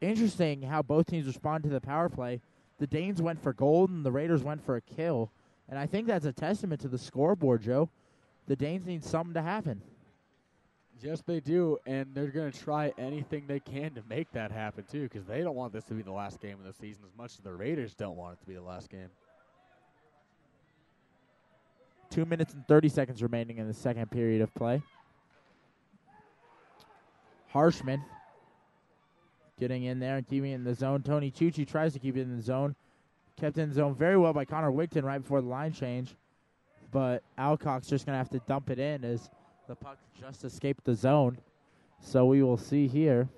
Interesting how both teams respond to the power play. The Danes went for gold, and the Raiders went for a kill. And I think that's a testament to the scoreboard, Joe. The Danes need something to happen. Yes, they do, and they're going to try anything they can to make that happen, too, because they don't want this to be the last game of the season as much as the Raiders don't want it to be the last game. 2 minutes and 30 seconds remaining in the second period of play. Harshman getting in there and keeping it in the zone. Tony Chuchi tries to keep it in the zone. Kept in the zone very well by Connor Wigton right before the line change. But Alcock's just going to have to dump it in as the puck just escaped the zone. So we will see here.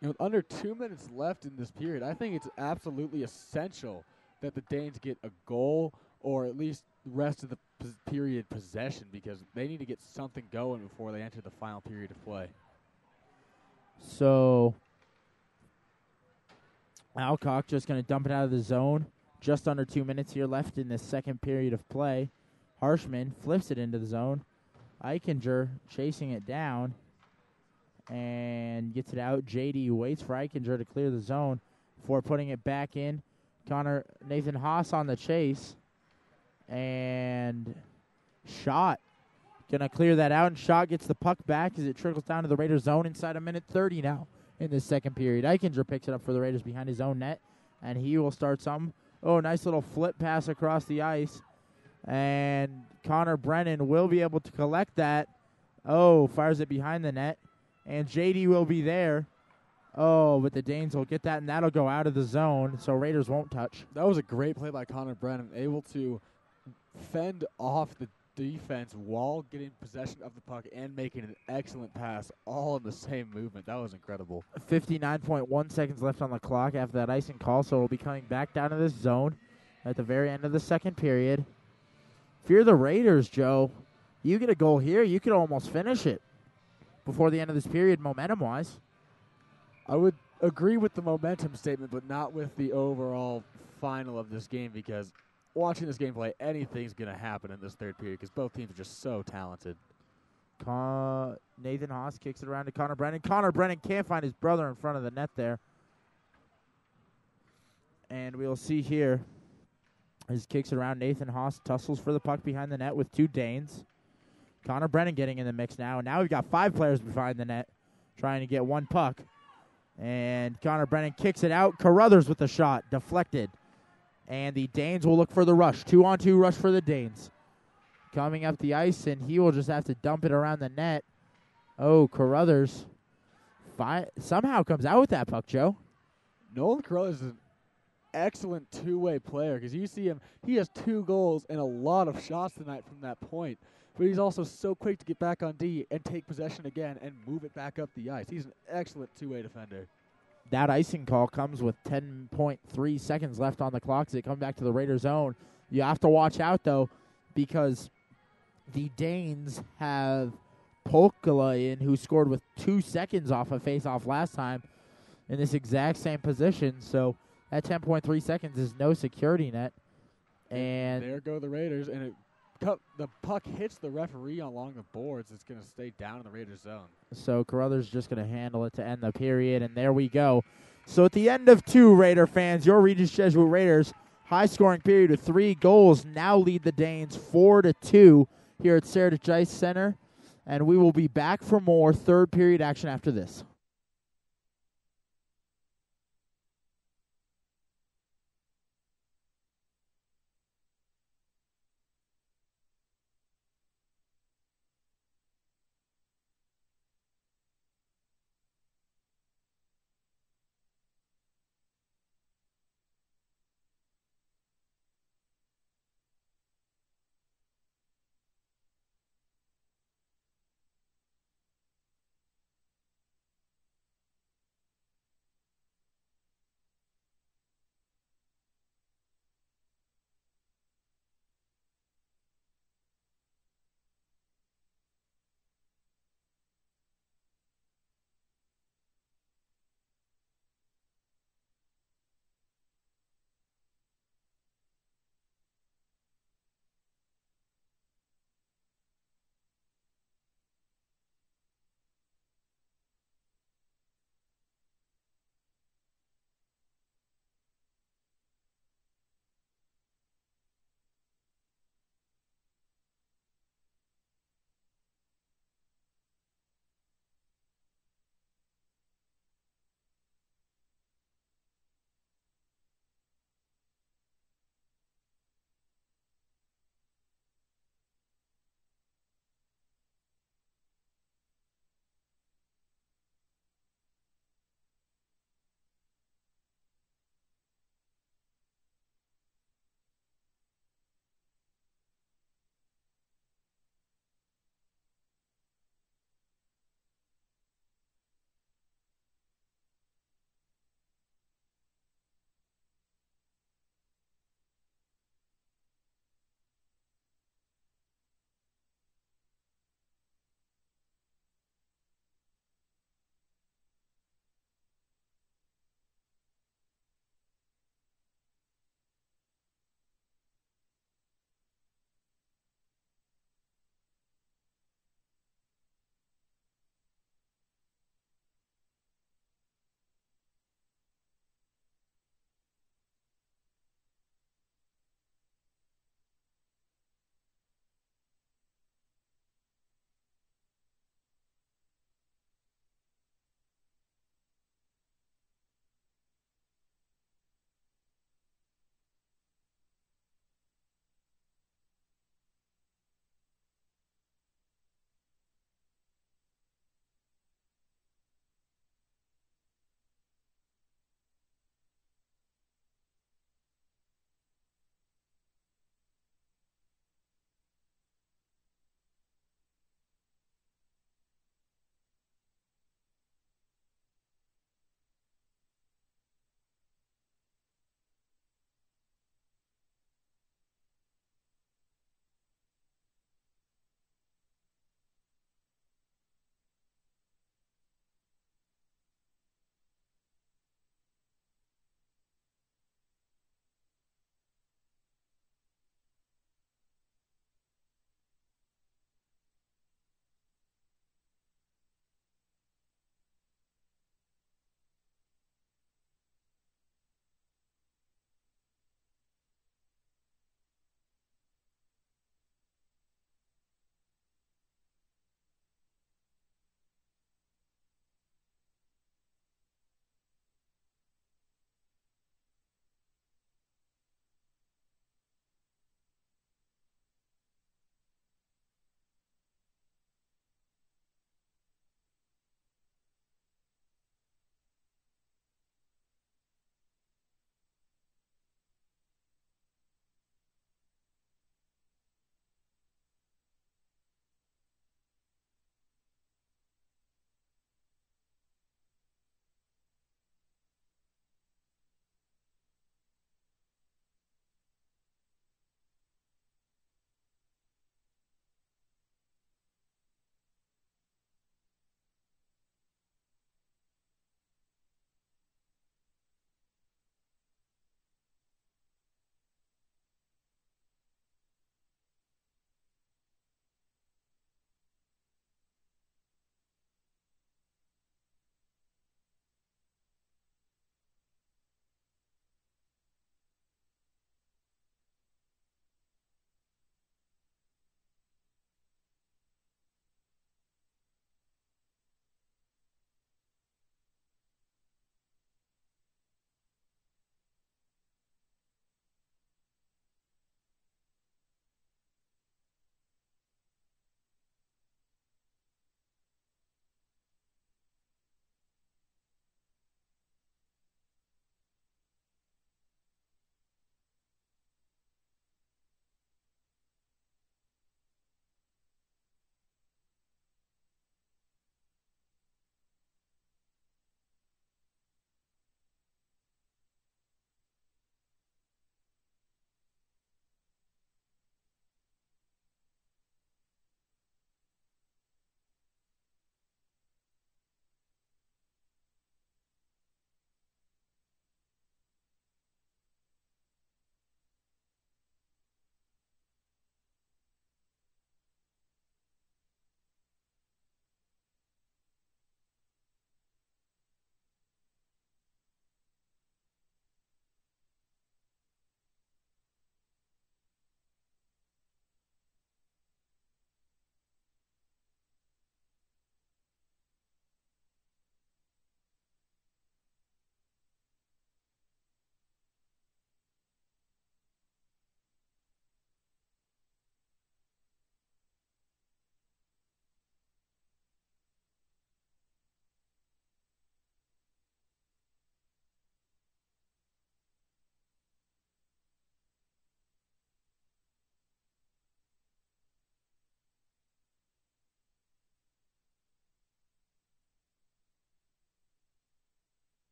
With under 2 minutes left in this period, I think it's absolutely essential that the Danes get a goal or at least the rest of the period possession, because they need to get something going before they enter the final period of play. So Alcock just going to dump it out of the zone. Just under 2 minutes here left in the second period of play. Harshman flips it into the zone. Eichinger chasing it down and gets it out. JD waits for Eichinger to clear the zone before putting it back in. Nathan Haas on the chase. And Schott going to clear that out, and Schott gets the puck back as it trickles down to the Raiders' zone inside a minute 30 now in the second period. Eichinger picks it up for the Raiders behind his own net, and he will start some. Oh, nice little flip pass across the ice. And Connor Brennan will be able to collect that. Oh, fires it behind the net. And JD will be there. Oh, but the Danes will get that, and that'll go out of the zone, so Raiders won't touch. That was a great play by Connor Brennan, able to fend off the defense while getting possession of the puck and making an excellent pass all in the same movement. That was incredible. 59.1 seconds left on the clock after that icing call, so we'll be coming back down to this zone at the very end of the second period. If you're the Raiders, Joe, you get a goal here, you could almost finish it before the end of this period momentum-wise. I would agree with the momentum statement, but not with the overall final of this game, because watching this game play, anything's going to happen in this third period because both teams are just so talented. Nathan Haas kicks it around to Connor Brennan. Connor Brennan can't find his brother in front of the net there. And we'll see here as kicks it around. Nathan Haas tussles for the puck behind the net with two Danes. Connor Brennan getting in the mix now. And now we've got 5 players behind the net trying to get one puck. And Connor Brennan kicks it out. Carruthers with the shot. Deflected. And the Danes will look for the rush. 2-on-2 rush for the Danes. Coming up the ice, and he will just have to dump it around the net. Oh, Carruthers somehow comes out with that puck, Joe. Nolan Carruthers is an excellent two-way player, because you see him, he has 2 goals and a lot of shots tonight from that point. But he's also so quick to get back on D and take possession again and move it back up the ice. He's an excellent two-way defender. That icing call comes with 10.3 seconds left on the clock as they come back to the Raiders' zone. You have to watch out, though, because the Danes have Polkala in, who scored with 2 seconds off a face-off last time in this exact same position. So that 10.3 seconds is no security net. And there go the Raiders, and the puck hits the referee along the boards. It's going to stay down in the Raiders' zone. So Carruthers just going to handle it to end the period, and there we go. So at the end of 2, Raider fans, your Regis Jesuit Raiders, high-scoring period with 3 goals, now lead the Danes 4-2 here at Seritage Ice Center. And we will be back for more third period action after this.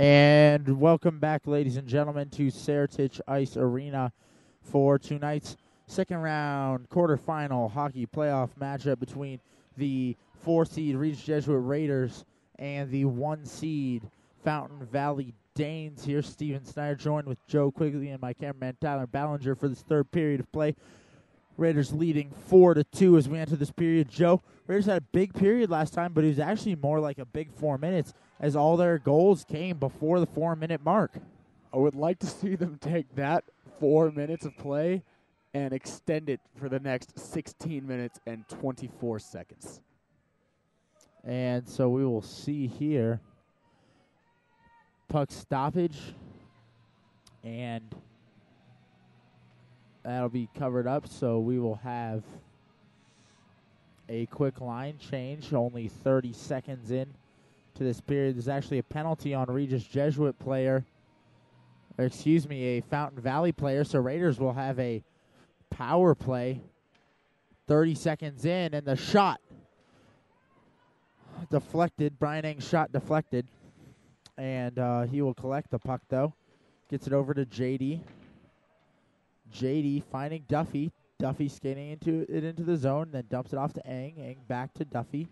And welcome back, ladies and gentlemen, to Seritage Ice Arena for tonight's second round quarterfinal hockey playoff matchup between the 4-seed Regis Jesuit Raiders and the 1-seed Fountain Valley Danes. Here, Steven Snyder joined with Joe Quigley and my cameraman Tyler Ballinger for this third period of play. Raiders leading 4-2 as we enter this period. Joe, Raiders had a big period last time, but it was actually more like a big 4 minutes as all their goals came before the 4-minute mark. I would like to see them take that 4 minutes of play and extend it for the next 16 minutes and 24 seconds. And so we will see here puck stoppage, and that'll be covered up, so we will have a quick line change, only 30 seconds in to this period. There's actually a penalty on Regis Jesuit player, or excuse me, a Fountain Valley player, so Raiders will have a power play 30 seconds in, and the shot deflected. Brian Eng's shot deflected, and he will collect the puck, though. Gets it over to JD. JD finding Duffy. Duffy skating into the zone, then dumps it off to Eng. Eng back to Duffy.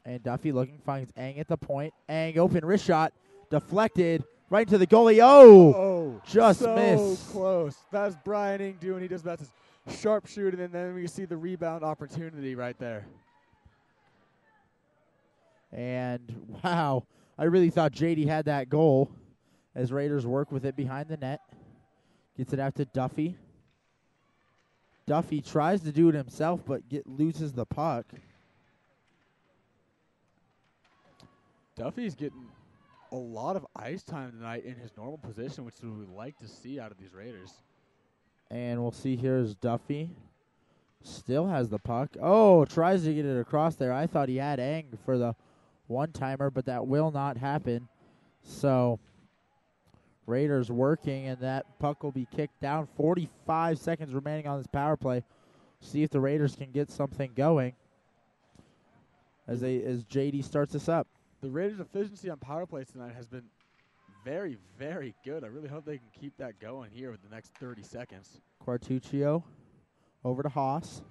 And Duffy looking, finds Eng at the point. Eng open wrist shot, deflected right into the goalie. Oh, just missed. So close. That's Brian Eng doing. He does that sharpshooting, and then we see the rebound opportunity right there. And wow, I really thought JD had that goal as Raiders work with it behind the net. Gets it out to Duffy. Duffy tries to do it himself, but loses the puck. Duffy's getting a lot of ice time tonight in his normal position, which we would like to see out of these Raiders. And we'll see here is Duffy. Still has the puck. Oh, tries to get it across there. I thought he had Eng for the one-timer, but that will not happen. So Raiders working, and that puck will be kicked down. 45 seconds remaining on this power play. See if the Raiders can get something going as JD starts this up. The Raiders' efficiency on power plays tonight has been very, very good. I really hope they can keep that going here with the next 30 seconds. Quartuccio over to Haas.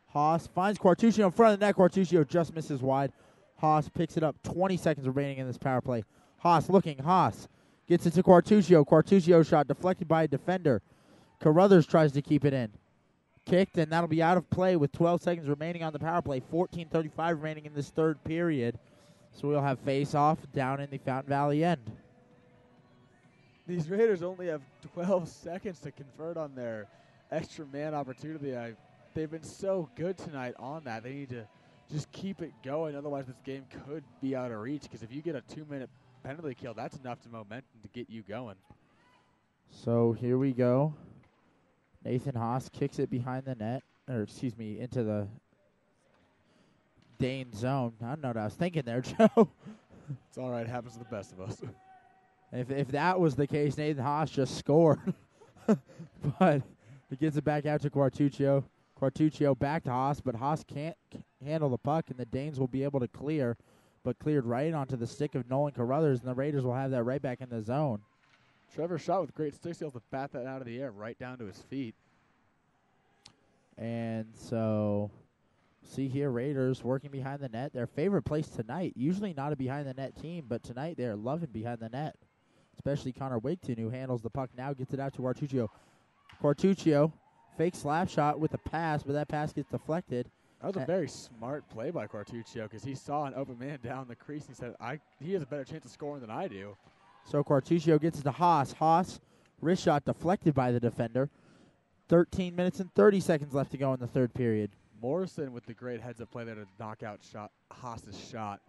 Haas finds Quartuccio in front of the net. Quartuccio just misses wide. Haas picks it up. 20 seconds remaining in this power play. Haas looking. Haas gets it to Quartuccio. Quartuccio shot deflected by a defender. Carruthers tries to keep it in. Kicked, and that'll be out of play with 12 seconds remaining on the power play. 14:35 remaining in this third period. So we'll have face-off down in the Fountain Valley end. These Raiders only have 12 seconds to convert on their extra man opportunity. They've been so good tonight on that. They need to just keep it going. Otherwise, this game could be out of reach, because if you get a 2-minute penalty kill, that's enough to momentum to get you going. So here we go. Nathan Haas kicks it behind the net, or excuse me, into the Dane zone. I don't know what I was thinking there, Joe. It's all right. It happens to the best of us. If that was the case, Nathan Haas just scored. But he gets it back out to Quartuccio. Quartuccio back to Haas, but Haas can't handle the puck, and the Danes will be able to clear, but cleared right onto the stick of Nolan Carruthers, and the Raiders will have that right back in the zone. Trevor shot with great stick skills to bat that out of the air right down to his feet. And so, see here, Raiders working behind the net. Their favorite place tonight, usually not a behind-the-net team, but tonight they're loving behind the net, especially Connor Wigton, who handles the puck now, gets it out to Quartuccio. Quartuccio, fake slap shot with a pass, but that pass gets deflected. That was a very smart play by Quartuccio, because he saw an open man down the crease. He said, he has a better chance of scoring than I do. So Quartuccio gets it to Haas. Haas, wrist shot deflected by the defender. 13 minutes and 30 seconds left to go in the third period. Morrison with the great heads-up play there to knock out Haas's shot.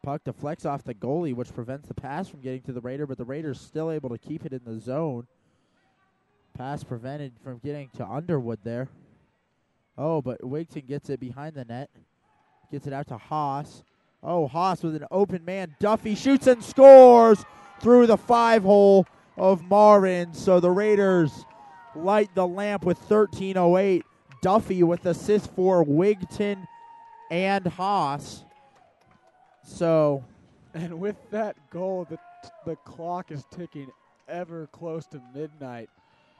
Puck deflects off the goalie, which prevents the pass from getting to the Raider, but the Raiders still able to keep it in the zone. Pass prevented from getting to Underwood there. Oh, but Wigton gets it behind the net. Gets it out to Haas. Oh, Haas with an open man. Duffy shoots and scores through the 5-hole of Marin. So the Raiders light the lamp with 13:08. Duffy with assist for Wigton and Haas. So And with that goal, the clock is ticking ever close to midnight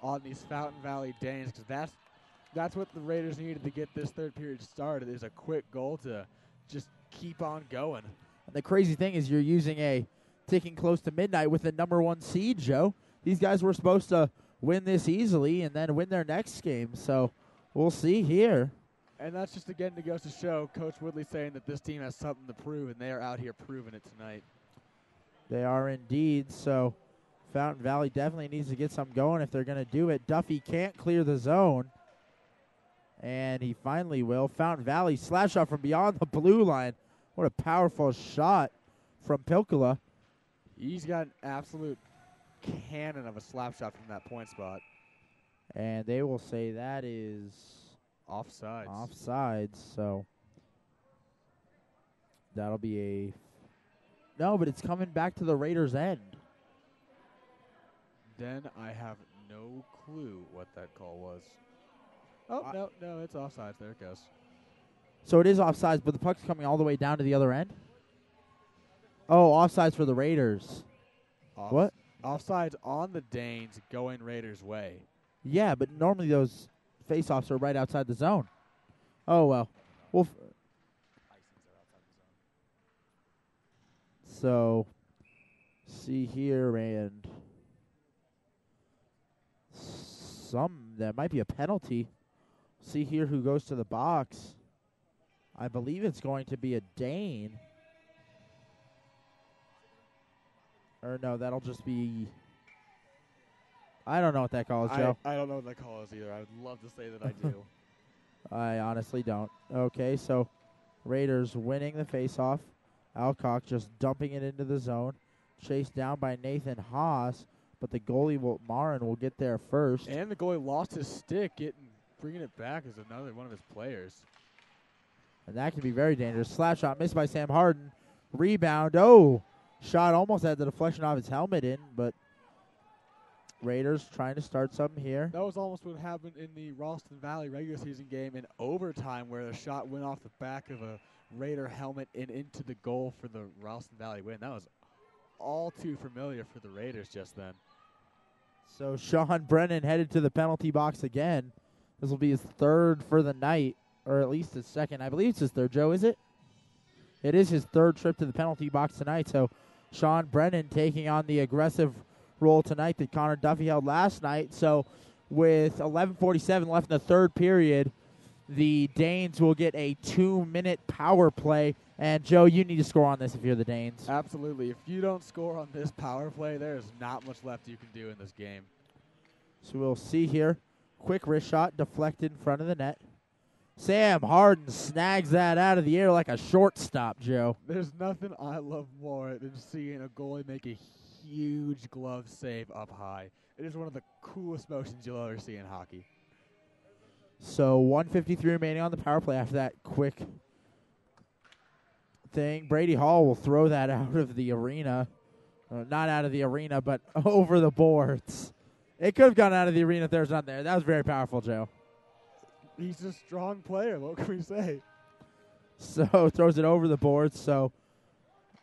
on these Fountain Valley Danes, because that's what the Raiders needed to get this third period started, is a quick goal to just keep on going. And the crazy thing is you're using a ticking close to midnight with the number 1 seed, Joe. These guys were supposed to win this easily and then win their next game, so we'll see here. And that's just, again, to goes to show Coach Woodley saying that this team has something to prove, and they are out here proving it tonight. They are indeed, so Fountain Valley definitely needs to get some going if they're going to do it. Duffy can't clear the zone, and he finally will. Fountain Valley slash shot from beyond the blue line. What a powerful shot from Pilkula. He's got an absolute cannon of a slap shot from that point spot. And they will say that is offsides. Offsides, so that'll be a... No, but it's coming back to the Raiders' end. Then I have no clue what that call was. Oh, no, it's offsides. There it goes. So it is offsides, but the puck's coming all the way down to the other end? Oh, offsides for the Raiders. What? Offsides on the Danes going Raiders' way. Yeah, but normally those face-offs are right outside the zone. Oh, well. So, see here, and that might be a penalty. See here who goes to the box. I believe it's going to be a Dane. Or no, that'll just be... I don't know what that call is, Joe. I don't know what that call is either. I would love to say that I do. I honestly don't. Okay, so Raiders winning the faceoff. Alcock just dumping it into the zone. Chased down by Nathan Haas, but the goalie, Marin, will get there first. And the goalie lost his stick. Bringing it back is another one of his players. And that can be very dangerous. Slap shot missed by Sam Harden. Rebound. Oh, shot almost had the deflection off his helmet in, but Raiders trying to start something here. That was almost what happened in the Ralston Valley regular season game in overtime, where the shot went off the back of a Raider helmet and into the goal for the Ralston Valley win. That was all too familiar for the Raiders just then. So Sean Brennan headed to the penalty box again. This will be his third for the night, or at least his second. I believe it's his third, Joe, is it? It is his third trip to the penalty box tonight. So Sean Brennan taking on the aggressive role tonight that Connor Duffy held last night. So with 11:47 left in the third period, the Danes will get a 2-minute power play. And, Joe, you need to score on this if you're the Danes. Absolutely. If you don't score on this power play, there is not much left you can do in this game. So we'll see here. Quick wrist shot deflected in front of the net. Sam Harden snags that out of the air like a shortstop, Joe. There's nothing I love more than seeing a goalie make a huge glove save up high. It is one of the coolest motions you'll ever see in hockey. So 1:53 remaining on the power play after that quick thing. Brady Hall will throw that out of the arena. Not out of the arena, but over the boards. It could have gone out of the arena if there's not there. That was very powerful, Joe. He's a strong player. What can we say? So throws it over the boards. So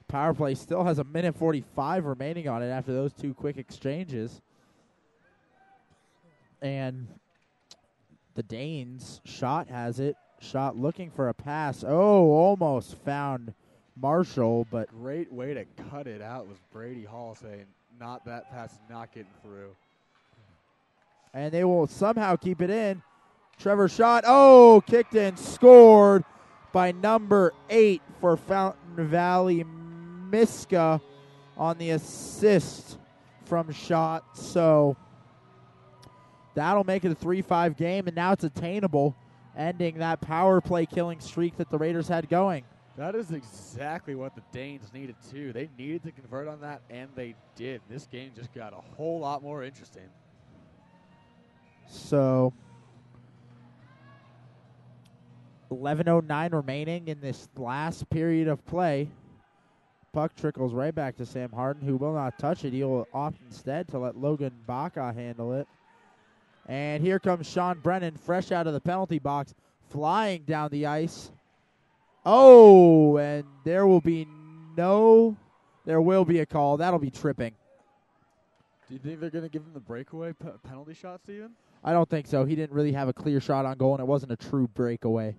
power play still has 1:45 remaining on it after those two quick exchanges. And the Danes shot has it. Shot looking for a pass. Oh, almost found Marshall, but great way to cut it out was Brady Hall saying, "Not that pass, not getting through." And they will somehow keep it in. Trevor shot. Oh, kicked in, scored by number 8 for Fountain Valley. Miska on the assist from shot. So that'll make it a 3-5 game, and now it's attainable, ending that power play killing streak that the Raiders had going. That is exactly what the Danes needed, too. They needed to convert on that, and they did. This game just got a whole lot more interesting. So 11:09 remaining in this last period of play. Puck trickles right back to Sam Harden, who will not touch it. He will opt instead to let Logan Baca handle it. And here comes Sean Brennan, fresh out of the penalty box, flying down the ice. Oh, and there will be no There will be a call. That'll be tripping. Do you think they're going to give him the breakaway penalty shot, Steven? I don't think so. He didn't really have a clear shot on goal, and it wasn't a true breakaway.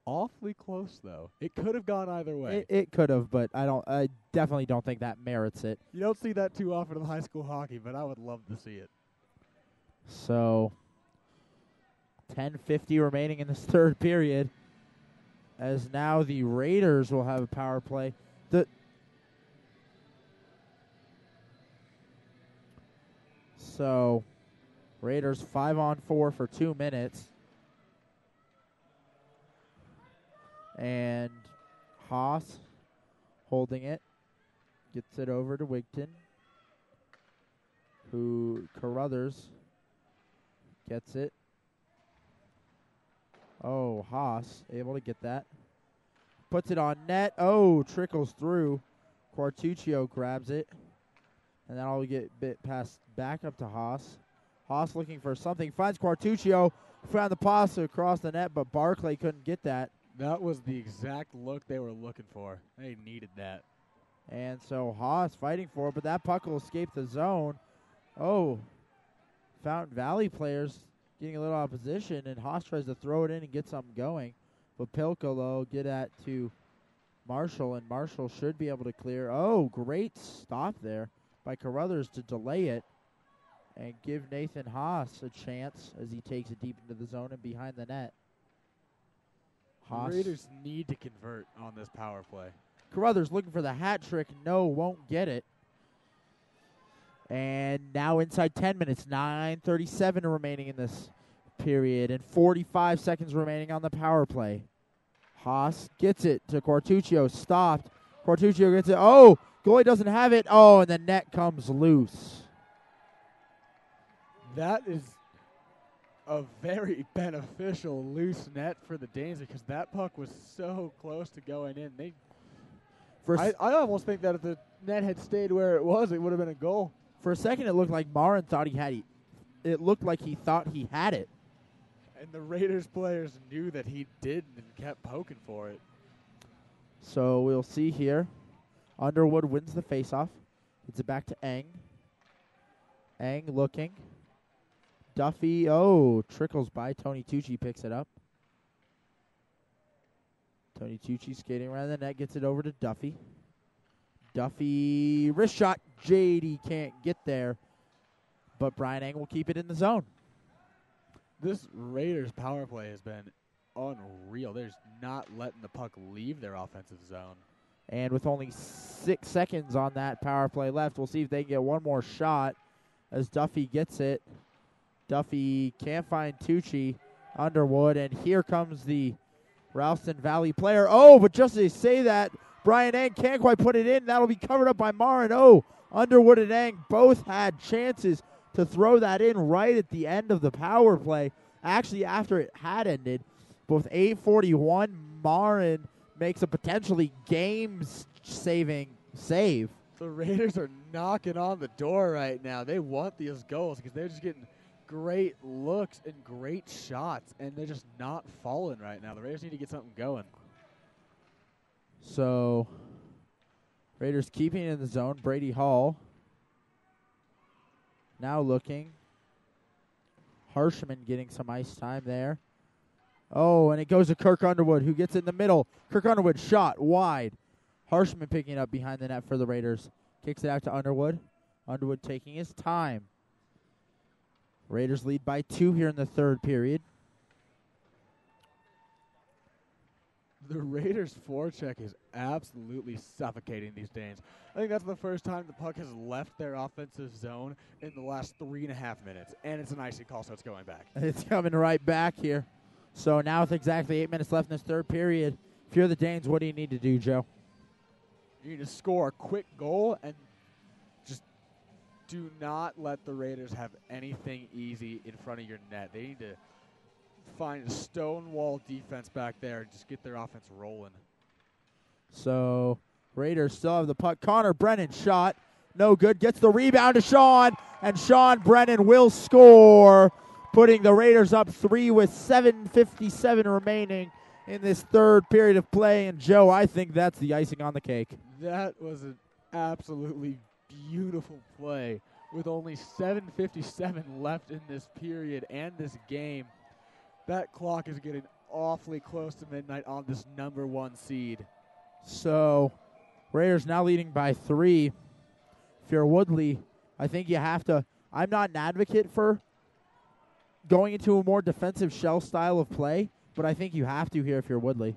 Awfully close, though. It could have gone either way. It could have, but I definitely don't think that merits it. You don't see that too often in high school hockey, but I would love to see it. So, 10:50 remaining in this third period, as now the Raiders will have a power play. So, Raiders 5-on-4 for 2 minutes. And Haas holding it. Gets it over to Wigton. Who Carruthers gets it. Oh, Haas able to get that. Puts it on net. Oh, trickles through. Quartuccio grabs it. And that'll get bit passed back up to Haas. Haas looking for something. Finds Quartuccio. Found the pass across the net, but Barclay couldn't get that. That was the exact look they were looking for. They needed that. And so Haas fighting for it, but that puck will escape the zone. Oh, Fountain Valley players getting a little opposition, and Haas tries to throw it in and get something going. But Pilkolo get that to Marshall, and Marshall should be able to clear. Oh, great stop there by Carruthers to delay it and give Nathan Haas a chance as he takes it deep into the zone and behind the net. The Raiders need to convert on this power play. Carruthers looking for the hat trick. No, won't get it. And now inside 10 minutes, 9:37 remaining in this period, and 45 seconds remaining on the power play. Haas gets it to Quartuccio. Stopped. Quartuccio gets it. Oh, goalie doesn't have it. Oh, and the net comes loose. That is a very beneficial loose net for the Danes because that puck was so close to going in. I almost think that if the net had stayed where it was, it would have been a goal. For a second, it looked like Marin thought he had it. It looked like he thought he had it. And the Raiders players knew that he didn't and kept poking for it. So we'll see here. Underwood wins the faceoff. Gets it back to Eng. Eng looking. Duffy, trickles by. Tony Tucci picks it up. Tony Tucci skating around the net, gets it over to Duffy. Duffy, wrist shot. JD can't get there, but Brian Eng will keep it in the zone. This Raiders power play has been unreal. They're just not letting the puck leave their offensive zone. And with only 6 seconds on that power play left, we'll see if they can get one more shot as Duffy gets it. Duffy can't find Tucci. Underwood, and here comes the Ralston Valley player. Oh, but just as they say that, Brian Eng can't quite put it in. That'll be covered up by Marin. Oh, Underwood and Eng both had chances to throw that in right at the end of the power play. Actually, after it had ended, both 8:41, Marin makes a potentially game-saving save. The Raiders are knocking on the door right now. They want these goals because they're just getting great looks and great shots, and they're just not falling right now. The Raiders need to get something going. So, Raiders keeping it in the zone. Brady Hall now looking. Harshman getting some ice time there. Oh, and it goes to Kirk Underwood, who gets it in the middle. Kirk Underwood shot wide. Harshman picking it up behind the net for the Raiders. Kicks it out to Underwood. Underwood taking his time. Raiders lead by 2 here in the third period. The Raiders' forecheck is absolutely suffocating these Danes. I think that's the first time the puck has left their offensive zone in the last 3.5 minutes, and it's an icing call, so it's going back. It's coming right back here. So now with exactly 8 minutes left in this third period, if you're the Danes, what do you need to do, Joe? You need to score a quick goal and just do not let the Raiders have anything easy in front of your net. They need to find a stonewall defense back there and just get their offense rolling. So Raiders still have the puck. Connor Brennan shot. No good. Gets the rebound to Sean, and Sean Brennan will score, putting the Raiders up 3 with 7:57 remaining in this third period of play. And, Joe, I think that's the icing on the cake. That was an absolutely beautiful play with only 7:57 left in this period and this game. That clock is getting awfully close to midnight on this number 1 seed. So, Raiders now leading by 3. If you're Woodley, I think you have to. I'm not an advocate for going into a more defensive shell style of play, but I think you have to here if you're Woodley.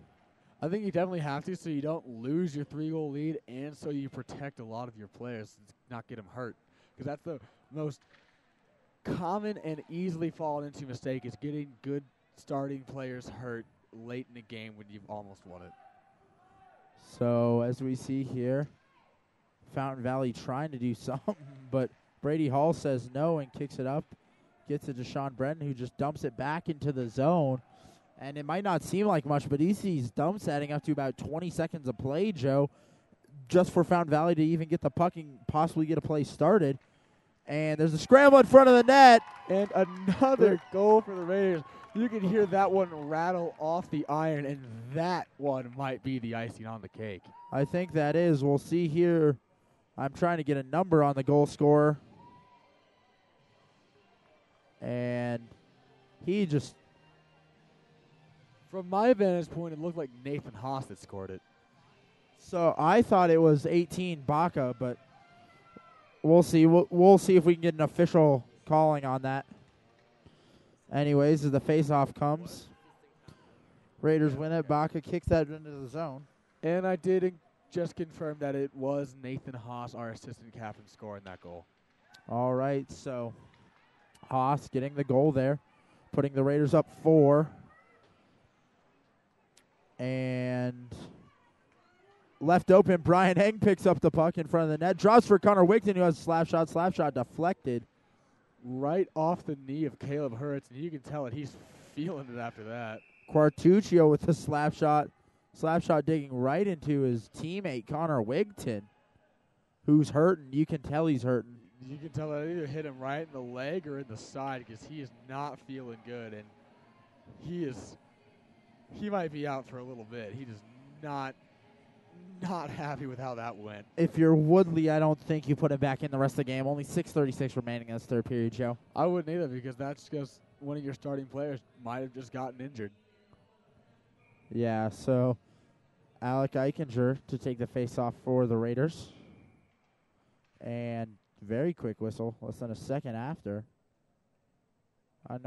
I think you definitely have to so you don't lose your 3-goal lead and so you protect a lot of your players and not get them hurt. Because that's the most common and easily fallen into mistake is getting good starting players hurt late in the game when you've almost won it. So, as we see here, Fountain Valley trying to do something, but Brady Hall says no and kicks it up. Gets it to Sean Brennan, who just dumps it back into the zone. And it might not seem like much, but he sees dumps adding up to about 20 seconds of play, Joe, just for Fountain Valley to even get the puck and possibly get a play started. And there's a scramble in front of the net. And another goal for the Raiders. You can hear that one rattle off the iron, and that one might be the icing on the cake. I think that is. We'll see here. I'm trying to get a number on the goal scorer. And he just... From my vantage point, it looked like Nathan Haas that scored it. So I thought it was 18 Baca, but we'll see. We'll see if we can get an official calling on that. Anyways, as the faceoff comes, Raiders win it. Baca kicks that into the zone. And I did just confirm that it was Nathan Haas, our assistant captain, scoring that goal. All right, so Haas getting the goal there, putting the Raiders up 4. And left open, Brian Heng picks up the puck in front of the net. Drops for Connor Wigton, who has a slap shot deflected. Right off the knee of Caleb Hurts, and you can tell it. He's feeling it after that. Quartuccio with the slap shot digging right into his teammate, Connor Wigton, who's hurting. You can tell he's hurting. You can tell that either hit him right in the leg or in the side because he is not feeling good, and he might be out for a little bit. He does not happy with how that went. If you're Woodley, I don't think you put him back in the rest of the game. Only 6:36 remaining in this third period, Joe. I wouldn't either because that's just one of your starting players might have just gotten injured. Yeah, so Alec Eichinger to take the face-off for the Raiders. And very quick whistle, less than a second after. I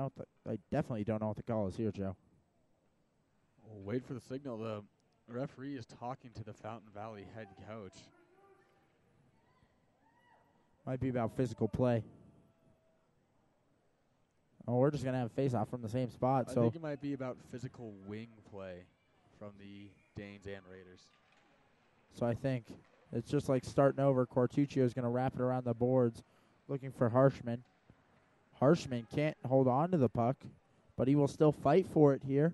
definitely don't know what the call is here, Joe. We'll wait for the signal. The referee is talking to the Fountain Valley head coach. Might be about physical play. Oh, we're just going to have a face-off from the same spot. I so think it might be about physical wing play from the Danes and Raiders. So I think it's just like starting over. Quartuccio is going to wrap it around the boards, looking for Harshman. Harshman can't hold on to the puck, but he will still fight for it here.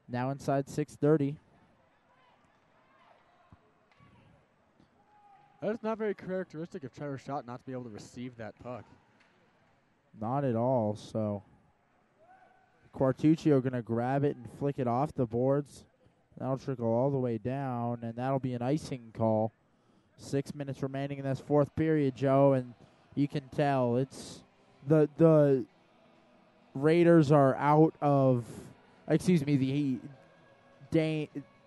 Now inside 6:30. That is not very characteristic of Trevor Schott not to be able to receive that puck. Not at all. So Quartuccio going to grab it and flick it off the boards. That'll trickle all the way down, and that'll be an icing call. 6 minutes remaining in this fourth period, Joe, and you can tell it's the Raiders are out of, the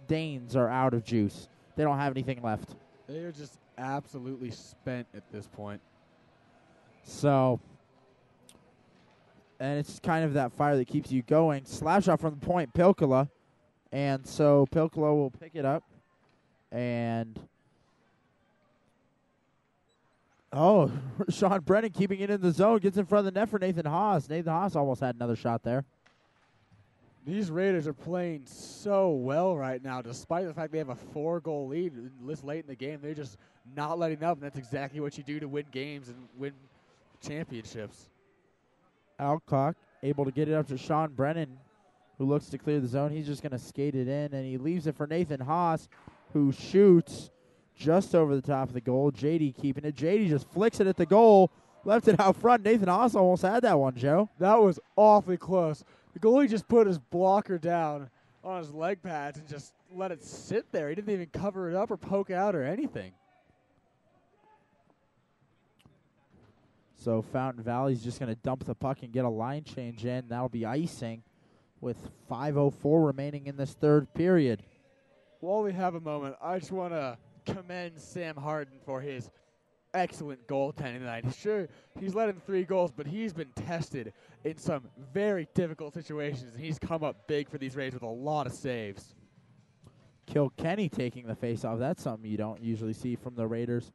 Danes are out of juice. They don't have anything left. They are just absolutely spent at this point. So, and it's kind of that fire that keeps you going. Slap shot from the point, Pilkala. And so Pilkala will pick it up. And, Sean Brennan keeping it in the zone. Gets in front of the net for Nathan Haas. Nathan Haas almost had another shot there. These Raiders are playing so well right now, despite the fact they have a 4-goal lead this late in the game. They're just not letting up, and that's exactly what you do to win games and win championships. Alcock able to get it up to Sean Brennan, who looks to clear the zone. He's just going to skate it in, and he leaves it for Nathan Haas, who shoots just over the top of the goal. JD keeping it. JD just flicks it at the goal, left it out front. Nathan Haas almost had that one, Joe. That was awfully close. The goalie just put his blocker down on his leg pads and just let it sit there. He didn't even cover it up or poke out or anything. So Fountain Valley's just going to dump the puck and get a line change in. That'll be icing with 5:04 remaining in this third period. While we have a moment, I just want to commend Sam Harden for his excellent goaltending tonight. Sure, he's let in 3 goals, but he's been tested in some very difficult situations, and he's come up big for these Rays with a lot of saves. Kilkenny taking the faceoff. That's something you don't usually see from the Raiders.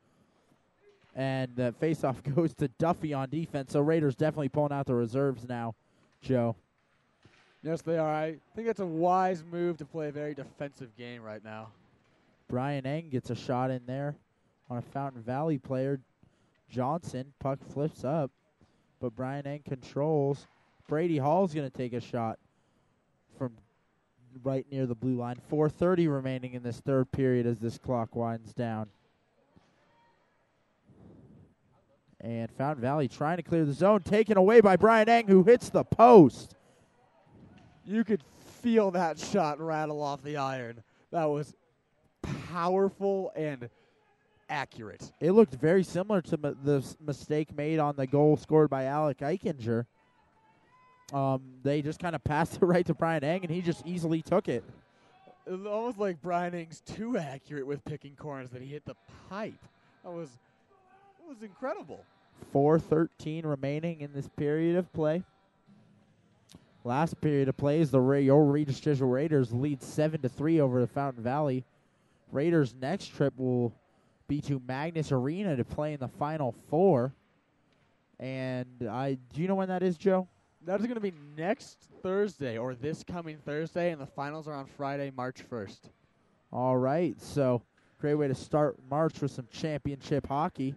And the faceoff goes to Duffy on defense. So Raiders definitely pulling out the reserves now, Joe. Yes, they are. I think that's a wise move to play a very defensive game right now. Brian Eng gets a shot in there on a Fountain Valley player. Johnson, puck flips up, but Brian Eng controls. Brady Hall's going to take a shot from right near the blue line. 4:30 remaining in this third period as this clock winds down. And Fountain Valley trying to clear the zone, taken away by Brian Eng, who hits the post. You could feel that shot rattle off the iron. That was powerful and accurate. It looked very similar to the mistake made on the goal scored by Alec Eichinger. They just kind of passed it right to Brian Eng, and he just easily took it. It was almost like Brian Eng's too accurate with picking corners that he hit the pipe. It was incredible. 4:13 remaining in this period of play. Last period of play is the Regis Jesuit Raiders lead 7-3 over the Fountain Valley. Raiders' next trip will be to Magnus Arena to play in the Final Four. And do you know when that is, Joe? That is going to be next Thursday, or this coming Thursday, and the finals are on Friday, March 1st. All right, so great way to start March with some championship hockey,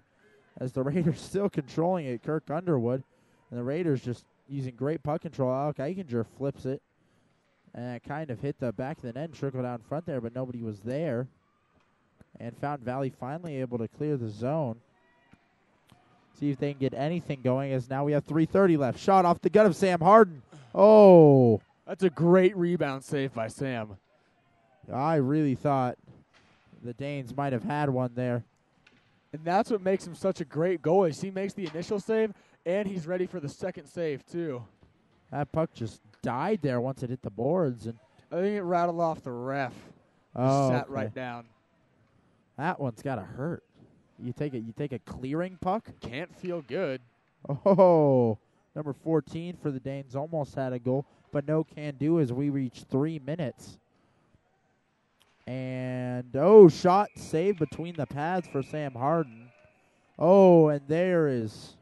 as the Raiders still controlling it. Kirk Underwood, and the Raiders just using great puck control. Alec Eichinger flips it, and it kind of hit the back of the net and trickled out in front there, but nobody was there. And Fountain Valley finally able to clear the zone. See if they can get anything going, as now we have 3:30 left. Shot off the gut of Sam Harden. Oh. That's a great rebound save by Sam. I really thought the Danes might have had one there. And that's what makes him such a great goalie. Is he makes the initial save, and he's ready for the second save, too. That puck just died there once it hit the boards. And I think it rattled off the ref. Sat right down. That one's got to hurt. You take a clearing puck. Can't feel good. Oh, number 14 for the Danes almost had a goal, but no can do as we reach 3 minutes. And, shot saved between the pads for Sam Harden. Oh, and there is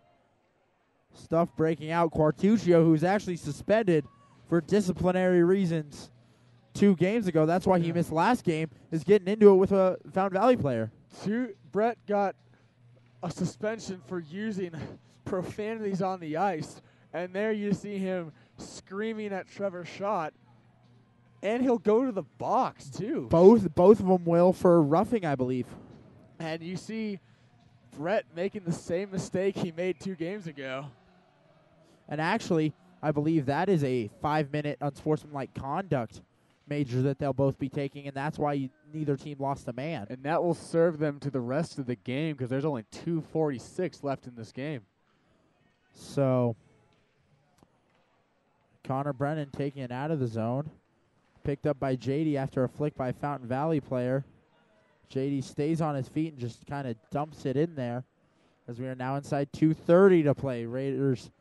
stuff breaking out. Quartuccio, who's actually suspended for disciplinary reasons 2 games ago. That's why he missed last game, is getting into it with a Fountain Valley player. Brett got a suspension for using profanities on the ice, and there you see him screaming at Trevor Schott, and he'll go to the box too. Both of them will for roughing, I believe. And you see Brett making the same mistake he made 2 games ago. And actually, I believe that is a 5-minute unsportsmanlike conduct major that they'll both be taking, and that's why neither team lost a man. And that will serve them to the rest of the game, because there's only 2:46 left in this game. So, Connor Brennan taking it out of the zone. Picked up by JD after a flick by a Fountain Valley player. JD stays on his feet and just kind of dumps it in there, as we are now inside 2:30 to play. Raiders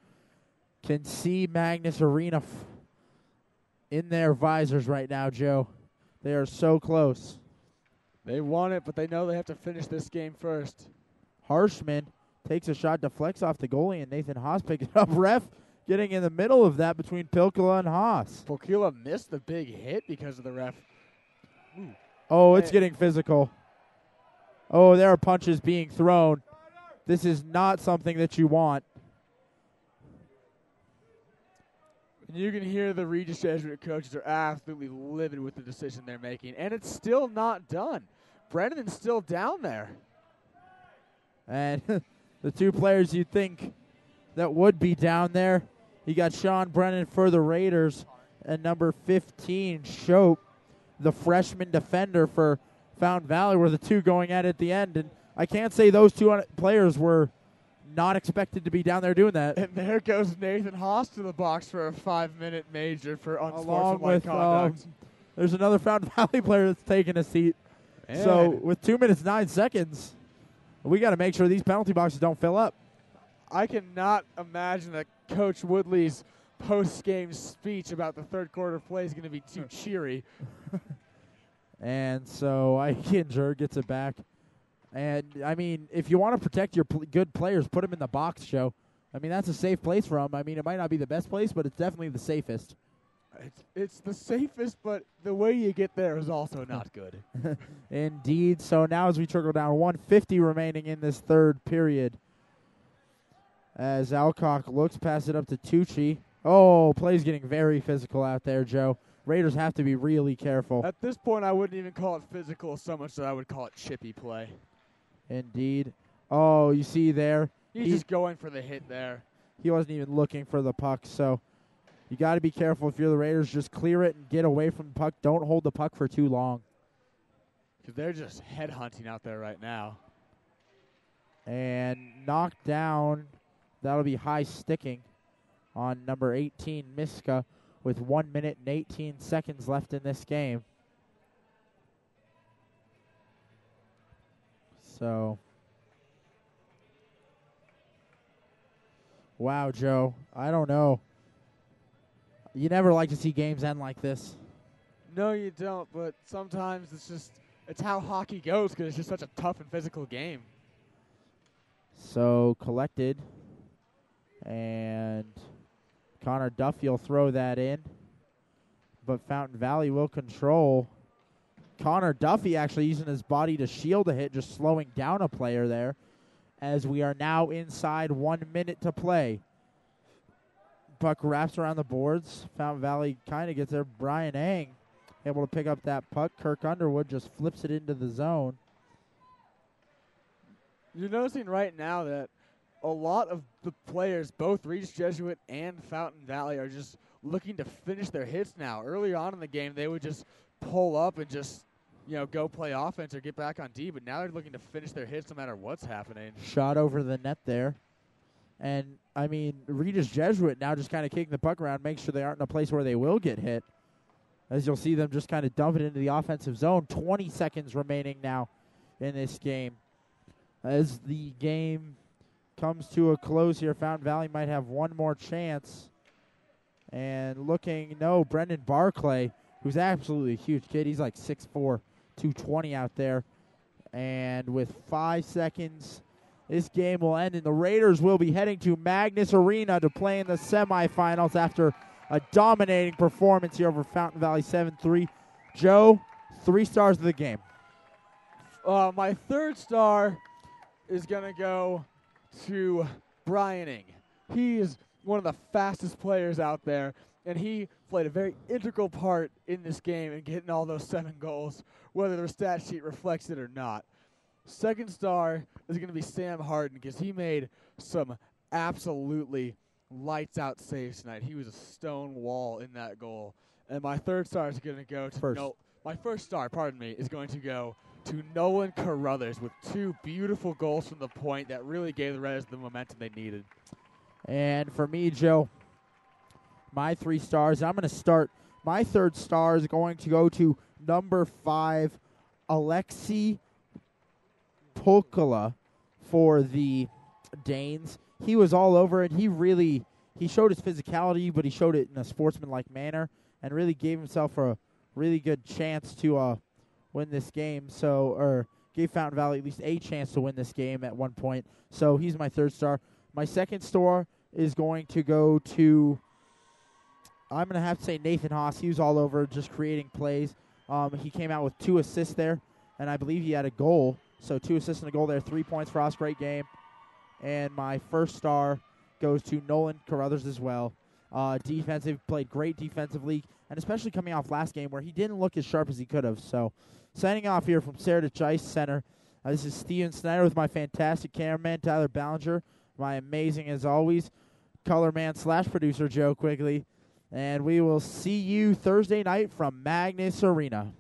can see Magnus Arena in their visors right now, Joe. They are so close. They want it, but they know they have to finish this game first. Harshman takes a shot, deflects off the goalie, and Nathan Haas picks it up. Ref getting in the middle of that between Pilkula and Haas. Pilkula missed the big hit because of the ref. Ooh. Oh, it's getting physical. Oh, there are punches being thrown. This is not something that you want. And you can hear the Regis Jesuit coaches are absolutely livid with the decision they're making. And it's still not done. Brennan's still down there. And the 2 players you think that would be down there, you got Sean Brennan for the Raiders and number 15, Shope, the freshman defender for Fountain Valley, were the 2 going at it at the end. And I can't say those 2 players were Not expected to be down there doing that. And there goes Nathan Haas to the box for a 5-minute major for Along unsportsmanlike with, conduct. there's another Fountain Valley player that's taking a seat. Man. So with 2 minutes, 9 seconds, we got to make sure these penalty boxes don't fill up. I cannot imagine that Coach Woodley's post-game speech about the third quarter play is going to be too cheery. And so Eichinger gets it back. And, I mean, if you want to protect your good players, put them in the box, Joe. I mean, that's a safe place for them. I mean, it might not be the best place, but it's definitely the safest. It's the safest, but the way you get there is also not good. Indeed. So now as we trickle down, 1:50 remaining in this third period. As Alcock looks, pass it up to Tucci. Oh, play's getting very physical out there, Joe. Raiders have to be really careful. At this point, I wouldn't even call it physical so much that I would call it chippy play. Indeed. Oh, you see there? He's just going for the hit there. He wasn't even looking for the puck, so you got to be careful if you're the Raiders. Just clear it and get away from the puck. Don't hold the puck for too long. Because they're just headhunting out there right now. And knocked down. That'll be high sticking on number 18, Miska, with 1 minute and 18 seconds left in this game. So, wow, Joe. I don't know. You never like to see games end like this. No, you don't, but sometimes it's how hockey goes because it's just such a tough and physical game. So, collected. And Connor Duffy will throw that in. But Fountain Valley will control. Connor Duffy actually using his body to shield a hit, just slowing down a player there. As we are now inside 1 minute to play. Puck wraps around the boards. Fountain Valley kind of gets there. Brian Ang able to pick up that puck. Kirk Underwood just flips it into the zone. You're noticing right now that a lot of the players, both Regis Jesuit and Fountain Valley, are just looking to finish their hits now. Earlier on in the game, they would just pull up and just, go play offense or get back on D, but now they're looking to finish their hits no matter what's happening. Shot over the net there. And, I mean, Regis Jesuit now just kind of kicking the puck around, make sure they aren't in a place where they will get hit. As you'll see them just kind of dump it into the offensive zone. 20 seconds remaining now in this game. As the game comes to a close here, Fountain Valley might have one more chance. And Brendan Barclay, who's absolutely a huge kid. He's like 6'4", 220 out there. And with 5 seconds, this game will end, and the Raiders will be heading to Magnus Arena to play in the semifinals after a dominating performance here over Fountain Valley 7-3. Joe, 3 stars of the game. My third star is going to go to Brian Ing. He is one of the fastest players out there, and he played a very integral part in this game and getting all those 7 goals, whether the stat sheet reflects it or not. Second star is going to be Sam Harden because he made some absolutely lights-out saves tonight. He was a stone wall in that goal. And my third star is going to go to my first star, is going to go to Nolan Carruthers with 2 beautiful goals from the point that really gave the Raiders the momentum they needed. And for me, Joe, my 3 stars, I'm going to start. My third star is going to go to number 5, Alexei Polkala for the Danes. He was all over it. He showed his physicality, but he showed it in a sportsmanlike manner and really gave himself a really good chance to win this game. Or gave Fountain Valley at least a chance to win this game at one point. So he's my third star. My second star is going to go to, I'm going to have to say Nathan Haas. He was all over, just creating plays. He came out with 2 assists there, and I believe he had a goal. So 2 assists and a goal there, 3 points for us. Great game. And my first star goes to Nolan Carruthers as well. Played great defensively, and especially coming off last game where he didn't look as sharp as he could have. So signing off here from Seritage Ice Center, this is Steven Snyder with my fantastic cameraman, Tyler Ballinger, my amazing, as always, color man / producer, Joe Quigley. And we will see you Thursday night from Magnus Arena.